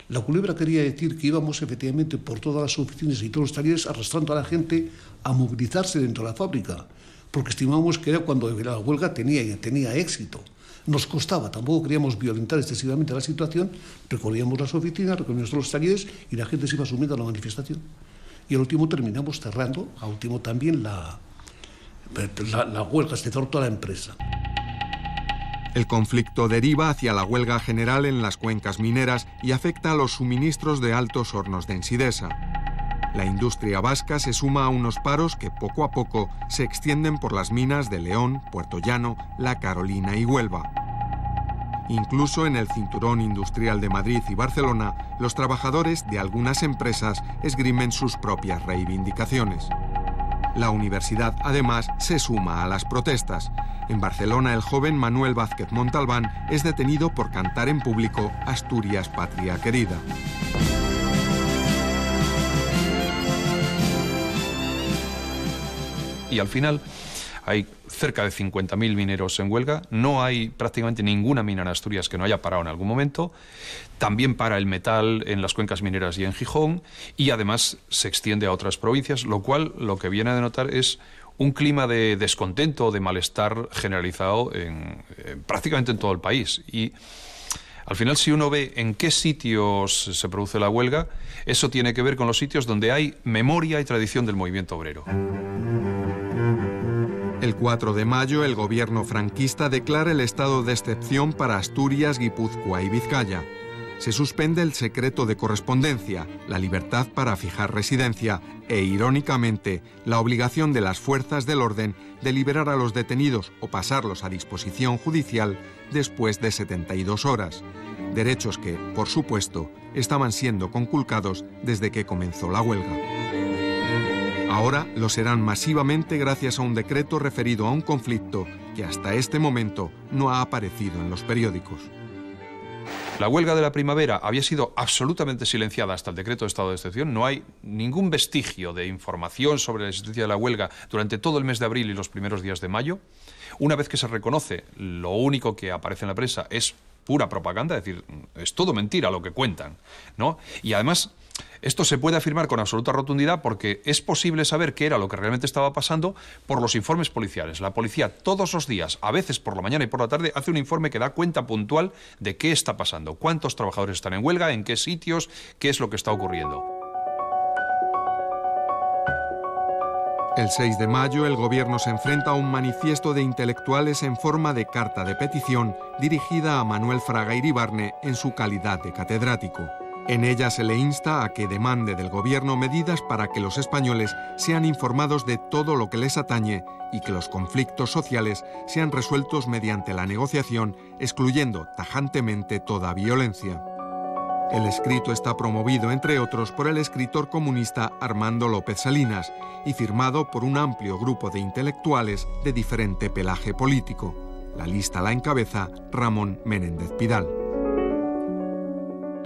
La culebra quería decir que íbamos efectivamente por todas las oficinas y todos los talleres arrastrando a la gente a movilizarse dentro de la fábrica, porque estimábamos que era cuando la huelga tenía éxito. Nos costaba, tampoco queríamos violentar excesivamente la situación, recorríamos las oficinas, recorríamos los talleres y la gente se iba sumiendo a la manifestación. Y al último terminamos cerrando, al último también la huelga, se cerró toda la empresa. El conflicto deriva hacia la huelga general en las cuencas mineras y afecta a los suministros de Altos Hornos de Ensidesa. La industria vasca se suma a unos paros que poco a poco se extienden por las minas de León, Puerto Llano, La Carolina y Huelva. Incluso en el cinturón industrial de Madrid y Barcelona, los trabajadores de algunas empresas esgrimen sus propias reivindicaciones. La universidad, además, se suma a las protestas. En Barcelona, el joven Manuel Vázquez Montalbán es detenido por cantar en público Asturias, patria querida. Y al final hay cerca de 50.000 mineros en huelga, no hay prácticamente ninguna mina en Asturias que no haya parado en algún momento, también para el metal en las cuencas mineras y en Gijón, y además se extiende a otras provincias, lo cual lo que viene a denotar es un clima de descontento, de malestar generalizado prácticamente en todo el país. Y al final, si uno ve en qué sitios se produce la huelga, eso tiene que ver con los sitios donde hay memoria y tradición del movimiento obrero. El 4 de mayo, el gobierno franquista declara el estado de excepción para Asturias, Guipúzcoa y Vizcaya. Se suspende el secreto de correspondencia, la libertad para fijar residencia e, irónicamente, la obligación de las fuerzas del orden de liberar a los detenidos o pasarlos a disposición judicial después de 72 horas. Derechos que, por supuesto, estaban siendo conculcados desde que comenzó la huelga. Ahora lo serán masivamente gracias a un decreto referido a un conflicto que hasta este momento no ha aparecido en los periódicos. La huelga de la primavera había sido absolutamente silenciada hasta el decreto de estado de excepción. No hay ningún vestigio de información sobre la existencia de la huelga durante todo el mes de abril y los primeros días de mayo. Una vez que se reconoce, lo único que aparece en la prensa es pura propaganda, es decir, es todo mentira lo que cuentan, ¿no? Y además, esto se puede afirmar con absoluta rotundidad porque es posible saber qué era lo que realmente estaba pasando por los informes policiales. La policía todos los días, a veces por la mañana y por la tarde, hace un informe que da cuenta puntual de qué está pasando, cuántos trabajadores están en huelga, en qué sitios, qué es lo que está ocurriendo. El 6 de mayo, el gobierno se enfrenta a un manifiesto de intelectuales en forma de carta de petición dirigida a Manuel Fraga Iribarne en su calidad de catedrático. En ella se le insta a que demande del gobierno medidas para que los españoles sean informados de todo lo que les atañe y que los conflictos sociales sean resueltos mediante la negociación, excluyendo tajantemente toda violencia. El escrito está promovido, entre otros, por el escritor comunista Armando López Salinas y firmado por un amplio grupo de intelectuales de diferente pelaje político. La lista la encabeza Ramón Menéndez Pidal.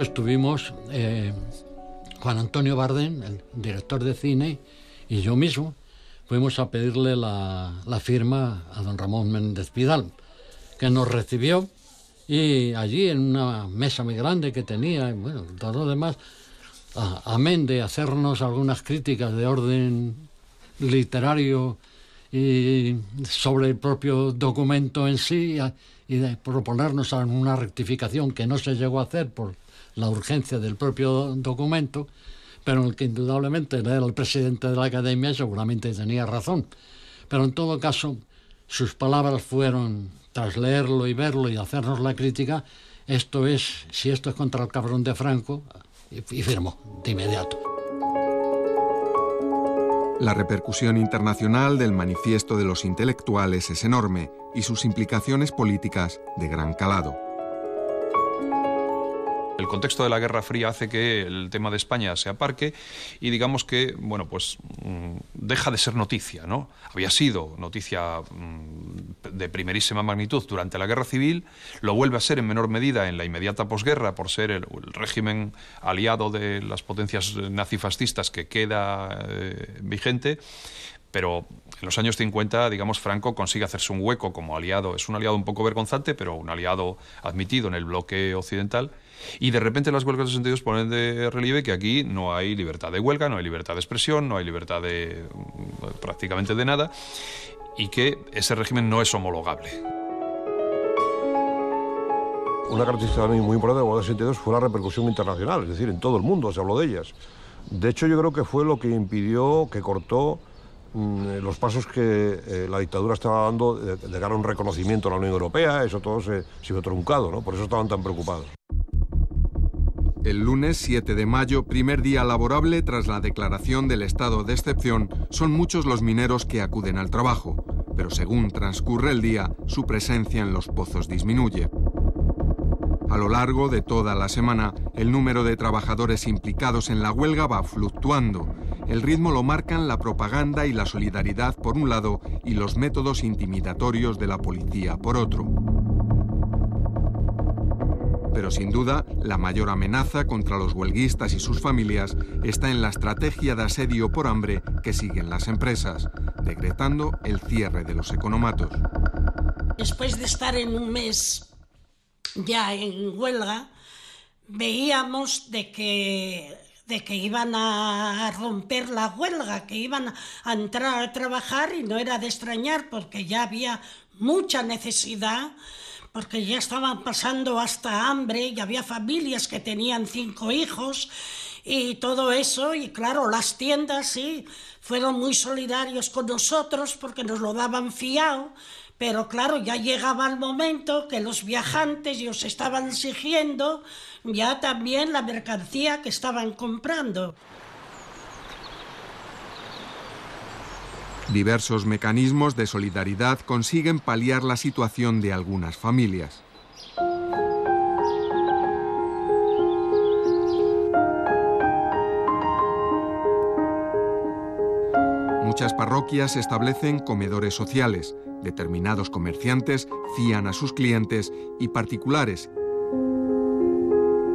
Estuvimos Juan Antonio Bardén, el director de cine, y yo mismo fuimos a pedirle la firma a don Ramón Menéndez Pidal, que nos recibió y allí en una mesa muy grande que tenía, bueno, todo lo demás, amén de hacernos algunas críticas de orden literario y sobre el propio documento en sí y de proponernos una rectificación que no se llegó a hacer por la urgencia del propio documento, pero en el que indudablemente era el presidente de la Academia y seguramente tenía razón. Pero en todo caso, sus palabras fueron, tras leerlo y verlo y hacernos la crítica, si esto es contra el cabrón de Franco, y firmó de inmediato. La repercusión internacional del manifiesto de los intelectuales es enorme y sus implicaciones políticas de gran calado. El contexto de la Guerra Fría hace que el tema de España se aparque y digamos que, bueno, pues deja de ser noticia, ¿no? Había sido noticia de primerísima magnitud durante la Guerra Civil, lo vuelve a ser en menor medida en la inmediata posguerra por ser el régimen aliado de las potencias nazifascistas que queda vigente. Pero en los años 50, digamos, Franco consigue hacerse un hueco como aliado. Es un aliado un poco vergonzante, pero un aliado admitido en el bloque occidental. Y de repente las huelgas de 62 ponen de relieve que aquí no hay libertad de huelga, no hay libertad de expresión, no hay libertad de prácticamente de nada, y que ese régimen no es homologable. Una característica también muy importante de la huelga de 62 fue la repercusión internacional, es decir, en todo el mundo se habló de ellas. De hecho, yo creo que fue lo que impidió, que cortó los pasos que la dictadura estaba dando de cara a un reconocimiento a la Unión Europea. Eso todo se vio truncado, ¿no? Por eso estaban tan preocupados. El lunes 7 de mayo, primer día laborable tras la declaración del estado de excepción, son muchos los mineros que acuden al trabajo, pero según transcurre el día, su presencia en los pozos disminuye. A lo largo de toda la semana, el número de trabajadores implicados en la huelga va fluctuando. El ritmo lo marcan la propaganda y la solidaridad por un lado y los métodos intimidatorios de la policía por otro. Pero sin duda, la mayor amenaza contra los huelguistas y sus familias está en la estrategia de asedio por hambre que siguen las empresas, decretando el cierre de los economatos. Después de estar en un mes ya en huelga, veíamos de que iban a romper la huelga, que iban a entrar a trabajar, y no era de extrañar porque ya había mucha necesidad, porque ya estaban pasando hasta hambre y había familias que tenían 5 hijos y todo eso, y claro, las tiendas sí fueron muy solidarios con nosotros porque nos lo daban fiado, Pero claro, ya llegaba el momento que los viajantes os estaban exigiendo ya también la mercancía que estaban comprando. Diversos mecanismos de solidaridad consiguen paliar la situación de algunas familias. Muchas parroquias establecen comedores sociales. Determinados comerciantes fían a sus clientes y particulares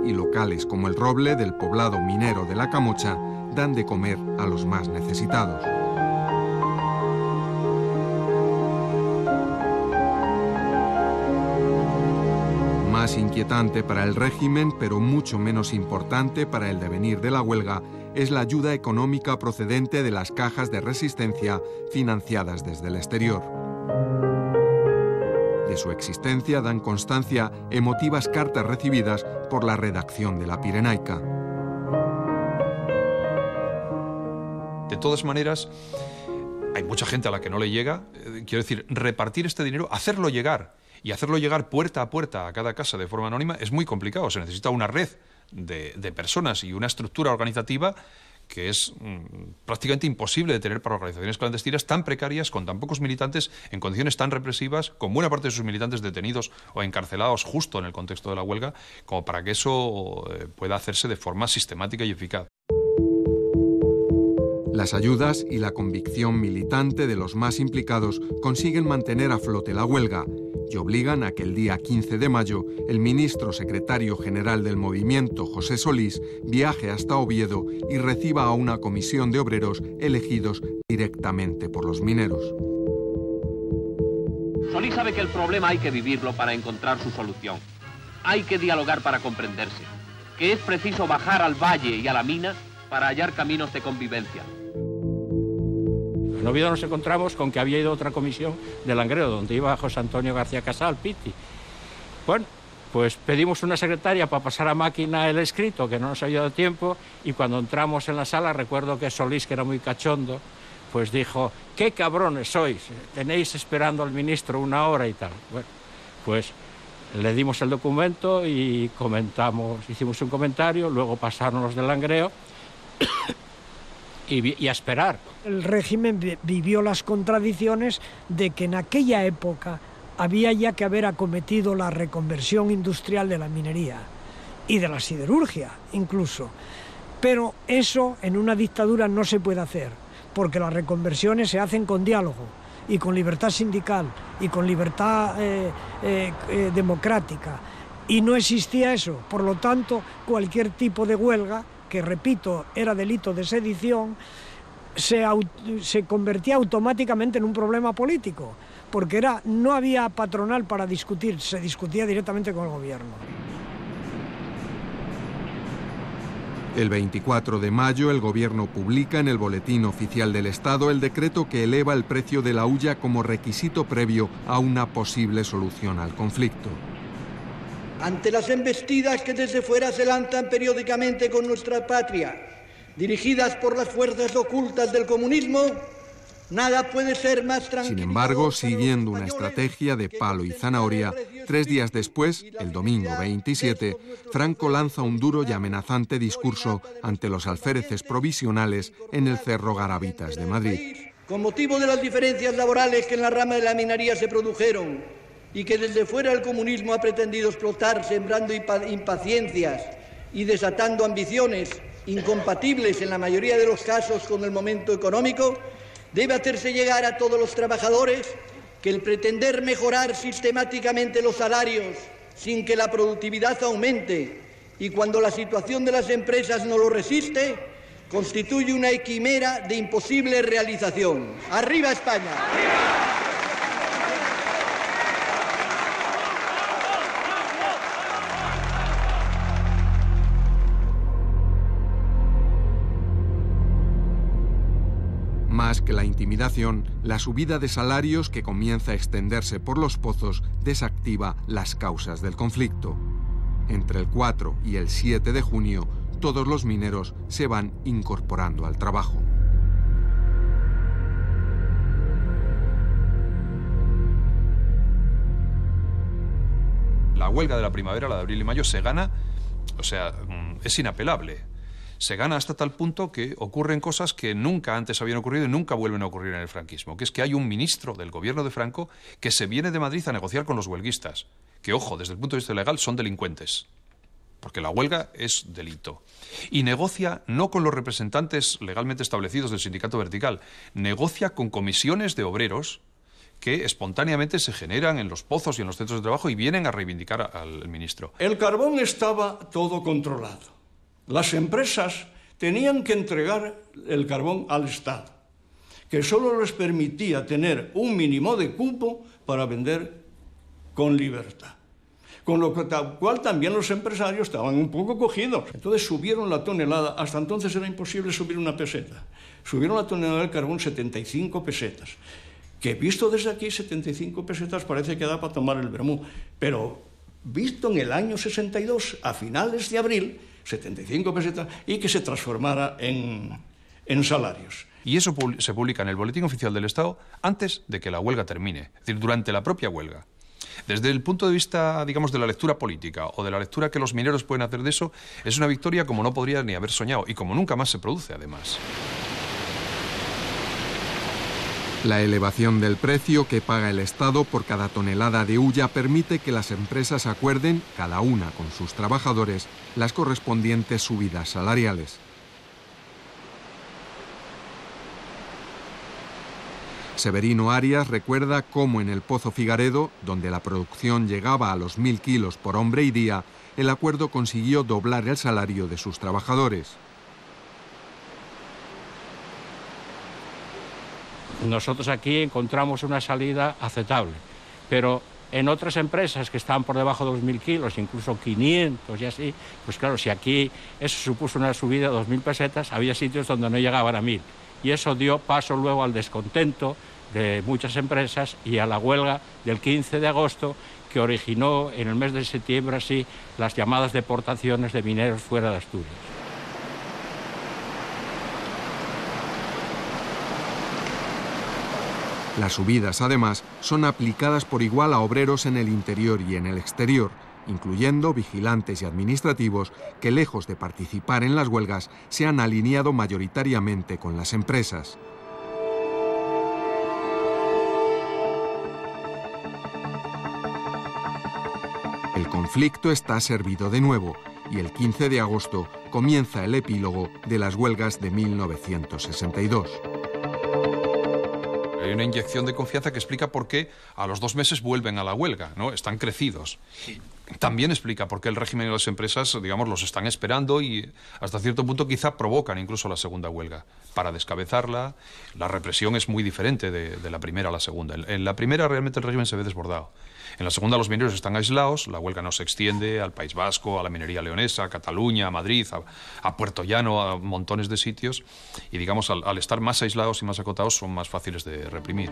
y locales como el Roble del poblado minero de La Camocha dan de comer a los más necesitados. Más inquietante para el régimen, pero mucho menos importante para el devenir de la huelga, es la ayuda económica procedente de las cajas de resistencia financiadas desde el exterior. De su existencia dan constancia emotivas cartas recibidas por la redacción de la Pirenaica. De todas maneras, hay mucha gente a la que no le llega. Quiero decir, repartir este dinero, hacerlo llegar y hacerlo llegar puerta a puerta a cada casa de forma anónima es muy complicado. Se necesita una red de personas y una estructura organizativa que es prácticamente imposible de tener para organizaciones clandestinas tan precarias, con tan pocos militantes, en condiciones tan represivas, con buena parte de sus militantes detenidos o encarcelados justo en el contexto de la huelga, como para que eso pueda hacerse de forma sistemática y eficaz. Las ayudas y la convicción militante de los más implicados consiguen mantener a flote la huelga y obligan a que el día 15 de mayo el ministro secretario general del movimiento, José Solís, viaje hasta Oviedo y reciba a una comisión de obreros elegidos directamente por los mineros. Solís sabe que el problema hay que vivirlo para encontrar su solución. Hay que dialogar para comprenderse, que es preciso bajar al valle y a la mina para hallar caminos de convivencia. En Oviedo nos encontramos con que había ido otra comisión de Langreo, donde iba José Antonio García Casal, Piti. Bueno, pues pedimos una secretaria para pasar a máquina el escrito, que no nos había dado tiempo, y cuando entramos en la sala, recuerdo que Solís, que era muy cachondo, pues dijo, ¡qué cabrones sois! Tenéis esperando al ministro 1 hora y tal. Bueno, pues le dimos el documento y comentamos, hicimos un comentario, luego pasaron los del Langreo, y a esperar. El régimen vivió las contradicciones de que en aquella época había ya que haber acometido la reconversión industrial de la minería y de la siderurgia incluso. Pero eso en una dictadura no se puede hacer, porque las reconversiones se hacen con diálogo y con libertad sindical y con libertad democrática. Y no existía eso. Por lo tanto, cualquier tipo de huelga, que repito, era delito de sedición, se convertía automáticamente en un problema político, porque no había patronal para discutir, se discutía directamente con el gobierno. El 24 de mayo el gobierno publica en el Boletín Oficial del Estado el decreto que eleva el precio de la hulla como requisito previo a una posible solución al conflicto. Ante las embestidas que desde fuera se lanzan periódicamente con nuestra patria, dirigidas por las fuerzas ocultas del comunismo, nada puede ser más tranquilo. Sin embargo, siguiendo una estrategia de palo y zanahoria, 3 días después, el domingo 27, Franco lanza un duro y amenazante discurso ante los alféreces provisionales en el Cerro Garavitas de Madrid. Con motivo de las diferencias laborales que en la rama de la minería se produjeron y que desde fuera el comunismo ha pretendido explotar, sembrando impaciencias y desatando ambiciones incompatibles en la mayoría de los casos con el momento económico, debe hacerse llegar a todos los trabajadores que el pretender mejorar sistemáticamente los salarios sin que la productividad aumente y cuando la situación de las empresas no lo resiste, constituye una quimera de imposible realización. ¡Arriba España! ¡Arriba! Más que la intimidación, la subida de salarios que comienza a extenderse por los pozos desactiva las causas del conflicto. Entre el 4 y el 7 de junio, todos los mineros se van incorporando al trabajo. huelga de la primavera, la de abril y mayo, se gana, o sea, es inapelable. Se gana hasta tal punto que ocurren cosas que nunca antes habían ocurrido y nunca vuelven a ocurrir en el franquismo, que es que hay un ministro del gobierno de Franco que se viene de Madrid a negociar con los huelguistas, que, ojo, desde el punto de vista legal son delincuentes, porque la huelga es delito. Y negocia no con los representantes legalmente establecidos del sindicato vertical, negocia con comisiones de obreros que espontáneamente se generan en los pozos y en los centros de trabajo y vienen a reivindicar al ministro. El carbón estaba todo controlado. Las empresas tenían que entregar el carbón al Estado, que solo les permitía tener un mínimo de cupo para vender con libertad. Con lo cual también los empresarios estaban un poco cogidos. Entonces subieron la tonelada, hasta entonces era imposible subir una peseta. Subieron la tonelada del carbón 75 pesetas. Que visto desde aquí, 75 pesetas parece que da para tomar el vermú. Pero visto en el año 62, a finales de abril, 75 pesetas, y que se transformara en salarios. Y eso se publica en el Boletín Oficial del Estado antes de que la huelga termine, es decir, durante la propia huelga. Desde el punto de vista, digamos, de la lectura política o de la lectura que los mineros pueden hacer de eso, es una victoria como no podría ni haber soñado y como nunca más se produce, además. La elevación del precio que paga el Estado por cada tonelada de hulla permite que las empresas acuerden, cada una con sus trabajadores, las correspondientes subidas salariales. Severino Arias recuerda cómo en el Pozo Figaredo, donde la producción llegaba a los 1000 kilos por hombre y día, el acuerdo consiguió doblar el salario de sus trabajadores. Nosotros aquí encontramos una salida aceptable, pero en otras empresas que estaban por debajo de los 1000 kilos, incluso 500 y así, pues claro, si aquí eso supuso una subida de 2000 pesetas, había sitios donde no llegaban a 1000. Y eso dio paso luego al descontento de muchas empresas y a la huelga del 15 de agosto, que originó en el mes de septiembre así las llamadas deportaciones de mineros fuera de Asturias. Las subidas, además, son aplicadas por igual a obreros en el interior y en el exterior, incluyendo vigilantes y administrativos que, lejos de participar en las huelgas, se han alineado mayoritariamente con las empresas. El conflicto está servido de nuevo y el 15 de agosto comienza el epílogo de las huelgas de 1962. Hay una inyección de confianza que explica por qué a los 2 meses vuelven a la huelga, ¿no? Están crecidos. También explica por qué el régimen y las empresas, digamos, los están esperando y hasta cierto punto quizá provocan incluso la segunda huelga. Para descabezarla, la represión es muy diferente de la primera a la segunda. En la primera realmente el régimen se ve desbordado. En la segunda los mineros están aislados, la huelga no se extiende al País Vasco, a la minería leonesa, a Cataluña, a Madrid, a Puerto Llano, a montones de sitios. Y digamos, al estar más aislados y más acotados son más fáciles de reprimir.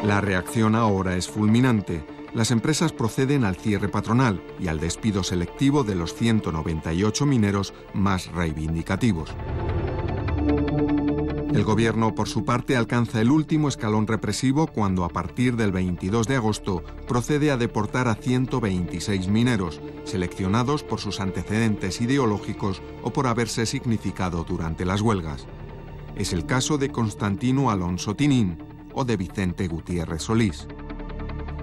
La reacción ahora es fulminante. Las empresas proceden al cierre patronal y al despido selectivo de los 198 mineros más reivindicativos. El gobierno, por su parte, alcanza el último escalón represivo cuando, a partir del 22 de agosto, procede a deportar a 126 mineros, seleccionados por sus antecedentes ideológicos o por haberse significado durante las huelgas. Es el caso de Constantino Alonso Tinín o de Vicente Gutiérrez Solís.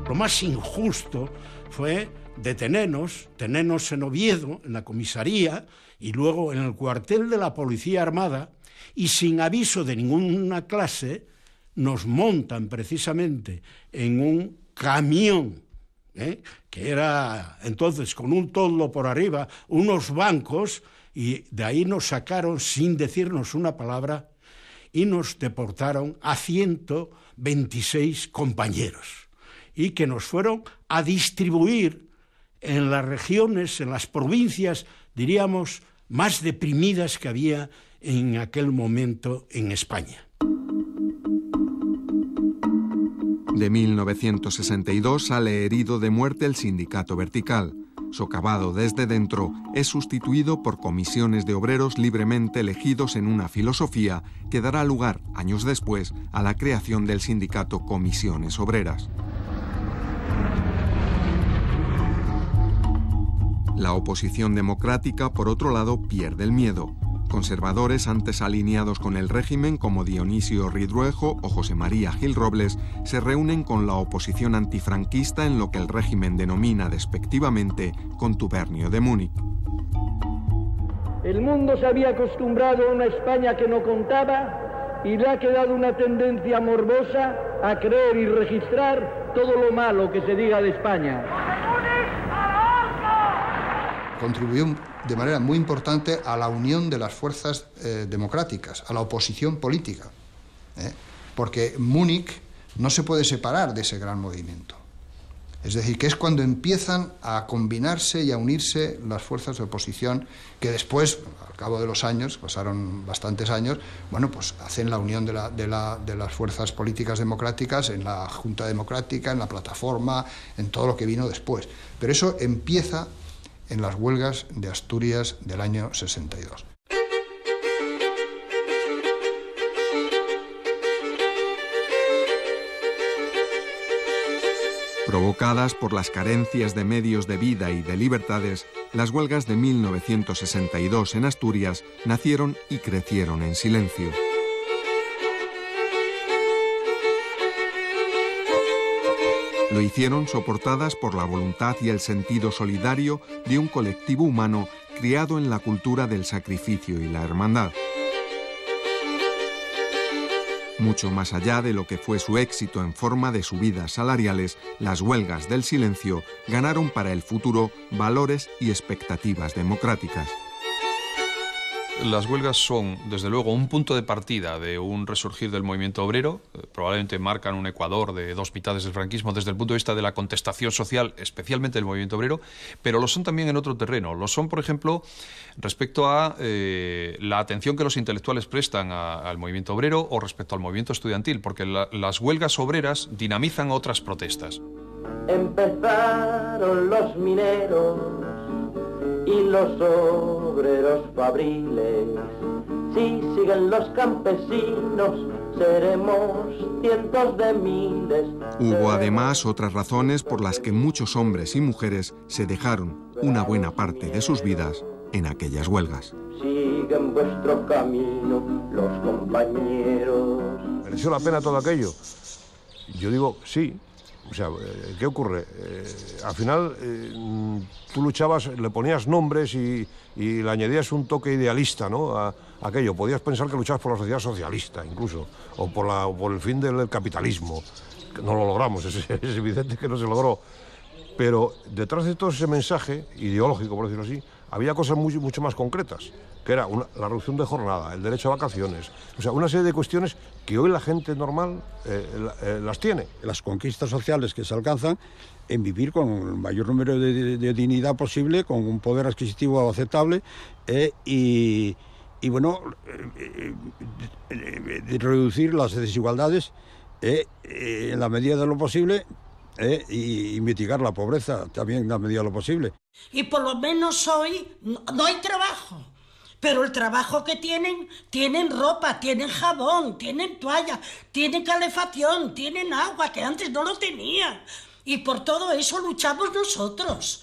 Lo más injusto fue detenernos en Oviedo, en la comisaría, y luego en el cuartel de la Policía Armada, y sin aviso de ninguna clase, nos montan precisamente en un camión, que era entonces con un toldo por arriba, unos bancos, y de ahí nos sacaron sin decirnos una palabra y nos deportaron a 126 compañeros y que nos fueron a distribuir en las regiones, en las provincias, diríamos, más deprimidas que había en aquel momento en España. De 1962 sale herido de muerte el sindicato vertical. Socavado desde dentro, es sustituido por comisiones de obreros libremente elegidos en una filosofía que dará lugar, años después, a la creación del sindicato Comisiones Obreras. La oposición democrática, por otro lado, pierde el miedo. Conservadores antes alineados con el régimen como Dionisio Ridruejo o José María Gil Robles se reúnen con la oposición antifranquista en lo que el régimen denomina despectivamente Contubernio de Múnich. El mundo se había acostumbrado a una España que no contaba y le ha quedado una tendencia morbosa a creer y registrar todo lo malo que se diga de España. Contribuyó de manera muy importante a la unión de las fuerzas democráticas, a la oposición política, porque Múnich no se puede separar de ese gran movimiento. Es decir, que es cuando empiezan a combinarse y a unirse las fuerzas de oposición que después, al cabo de los años, pasaron bastantes años, bueno, pues hacen la unión de las fuerzas políticas democráticas en la Junta Democrática, en la Plataforma, en todo lo que vino después. Pero eso empieza en las huelgas de Asturias del año 62. Provocadas por las carencias de medios de vida y de libertades, las huelgas de 1962 en Asturias nacieron y crecieron en silencio. Lo hicieron soportadas por la voluntad y el sentido solidario de un colectivo humano criado en la cultura del sacrificio y la hermandad. Mucho más allá de lo que fue su éxito en forma de subidas salariales, las huelgas del silencio ganaron para el futuro valores y expectativas democráticas. Las huelgas son, desde luego, un punto de partida de un resurgir del movimiento obrero. Probablemente marcan un Ecuador de dos mitades del franquismo desde el punto de vista de la contestación social, especialmente del movimiento obrero, pero lo son también en otro terreno. Lo son, por ejemplo, respecto a la atención que los intelectuales prestan al movimiento obrero o respecto al movimiento estudiantil, porque las huelgas obreras dinamizan otras protestas. Empezaron los mineros y los obreros fabriles. Si siguen los campesinos, seremos cientos de miles. Hubo además otras razones por las que muchos hombres y mujeres se dejaron una buena parte de sus vidas en aquellas huelgas. Siguen vuestro camino los compañeros. ¿Mereció la pena todo aquello? Yo digo, sí. O sea, ¿qué ocurre? Al final tú luchabas, le ponías nombres y le añadías un toque idealista, ¿no? a aquello. Podías pensar que luchabas por la sociedad socialista, incluso, o por el fin del capitalismo. No lo logramos, es evidente que no se logró. Pero detrás de todo ese mensaje ideológico, por decirlo así, había cosas mucho más concretas, que era la reducción de jornada, el derecho a vacaciones, o sea, una serie de cuestiones que hoy la gente normal las tiene. Las conquistas sociales que se alcanzan en vivir con el mayor número de dignidad posible, con un poder adquisitivo aceptable y bueno, reducir las desigualdades en la medida de lo posible y mitigar la pobreza también en la medida de lo posible. Y por lo menos hoy no hay trabajo. Pero el trabajo que tienen ropa, tienen jabón, tienen toalla, tienen calefacción, tienen agua, que antes no lo tenían. Y por todo eso luchamos nosotros.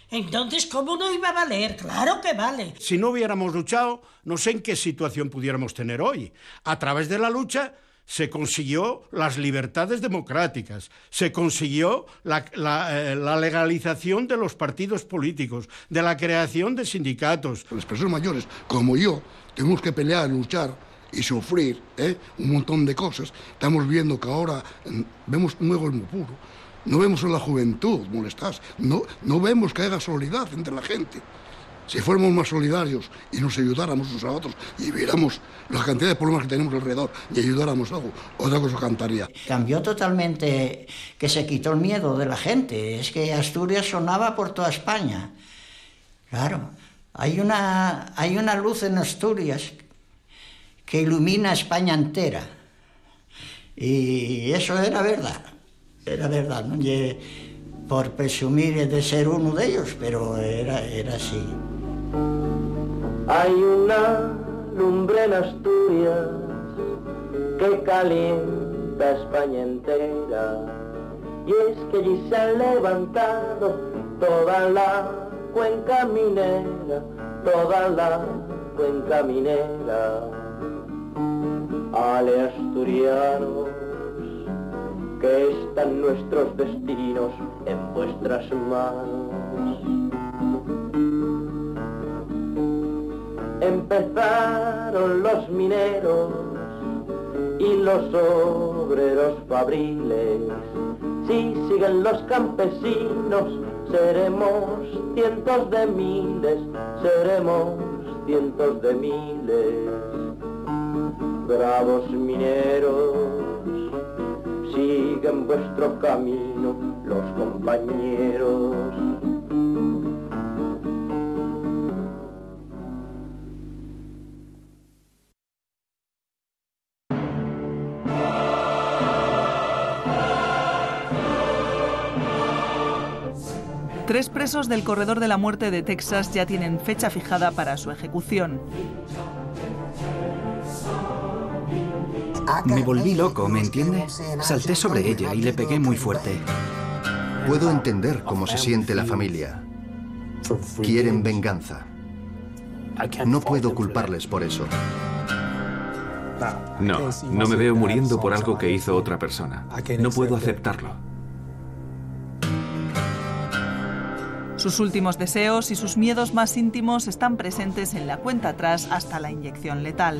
Entonces, ¿cómo no iba a valer? Claro que vale. Si no hubiéramos luchado, no sé en qué situación pudiéramos tener hoy. A través de la lucha se consiguió las libertades democráticas, se consiguió la legalización de los partidos políticos, de la creación de sindicatos. Las personas mayores, como yo, tenemos que pelear, luchar y sufrir un montón de cosas. Estamos viendo que ahora vemos un egoísmo puro. No vemos a la juventud molestarse, no vemos que haya solidaridad entre la gente. Si fuéramos más solidarios y nos ayudáramos unos a otros y viéramos la cantidad de problemas que tenemos alrededor y ayudáramos a algo, otra cosa cantaría. Cambió totalmente, que se quitó el miedo de la gente. Es que Asturias sonaba por toda España. Claro, hay una luz en Asturias que ilumina España entera. Y eso era verdad, ¿no? Por presumir de ser uno de ellos, pero era así. Hay una lumbre en Asturias que calienta España entera, y es que allí se ha levantado toda la cuenca minera, toda la cuenca minera. Ale asturianos, que están nuestros destinos en vuestras manos. Empezaron los mineros y los obreros fabriles. Si siguen los campesinos, seremos cientos de miles, seremos cientos de miles. Bravos mineros, siguen vuestro camino los compañeros. Tres presos del Corredor de la Muerte de Texas ya tienen fecha fijada para su ejecución. Me volví loco, ¿me entiende? Salté sobre ella y le pegué muy fuerte. Puedo entender cómo se siente la familia. Quieren venganza. No puedo culparles por eso. No me veo muriendo por algo que hizo otra persona. No puedo aceptarlo. Sus últimos deseos y sus miedos más íntimos están presentes en la cuenta atrás hasta la inyección letal.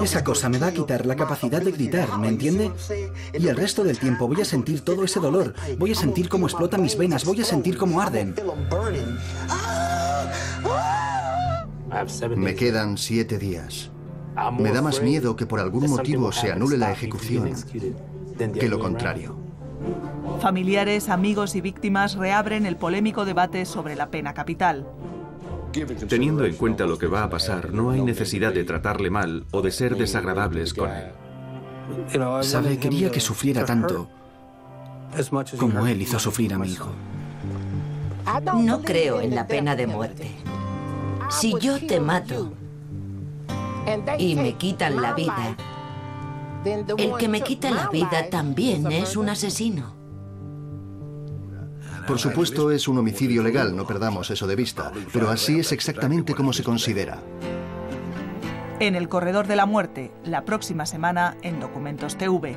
Esa cosa me va a quitar la capacidad de gritar, ¿me entiende? Y el resto del tiempo voy a sentir todo ese dolor. Voy a sentir cómo explotan mis venas, voy a sentir cómo arden. Me quedan 7 días. Me da más miedo que por algún motivo se anule la ejecución que lo contrario. Familiares, amigos y víctimas reabren el polémico debate sobre la pena capital. Teniendo en cuenta lo que va a pasar, no hay necesidad de tratarle mal o de ser desagradables con él. Sabe, quería que sufriera tanto como él hizo sufrir a mi hijo. No creo en la pena de muerte. Si yo te mato y me quitan la vida, el que me quita la vida también es un asesino. Por supuesto es un homicidio legal, no perdamos eso de vista, pero así es exactamente como se considera. En el Corredor de la Muerte, la próxima semana en Documentos TV.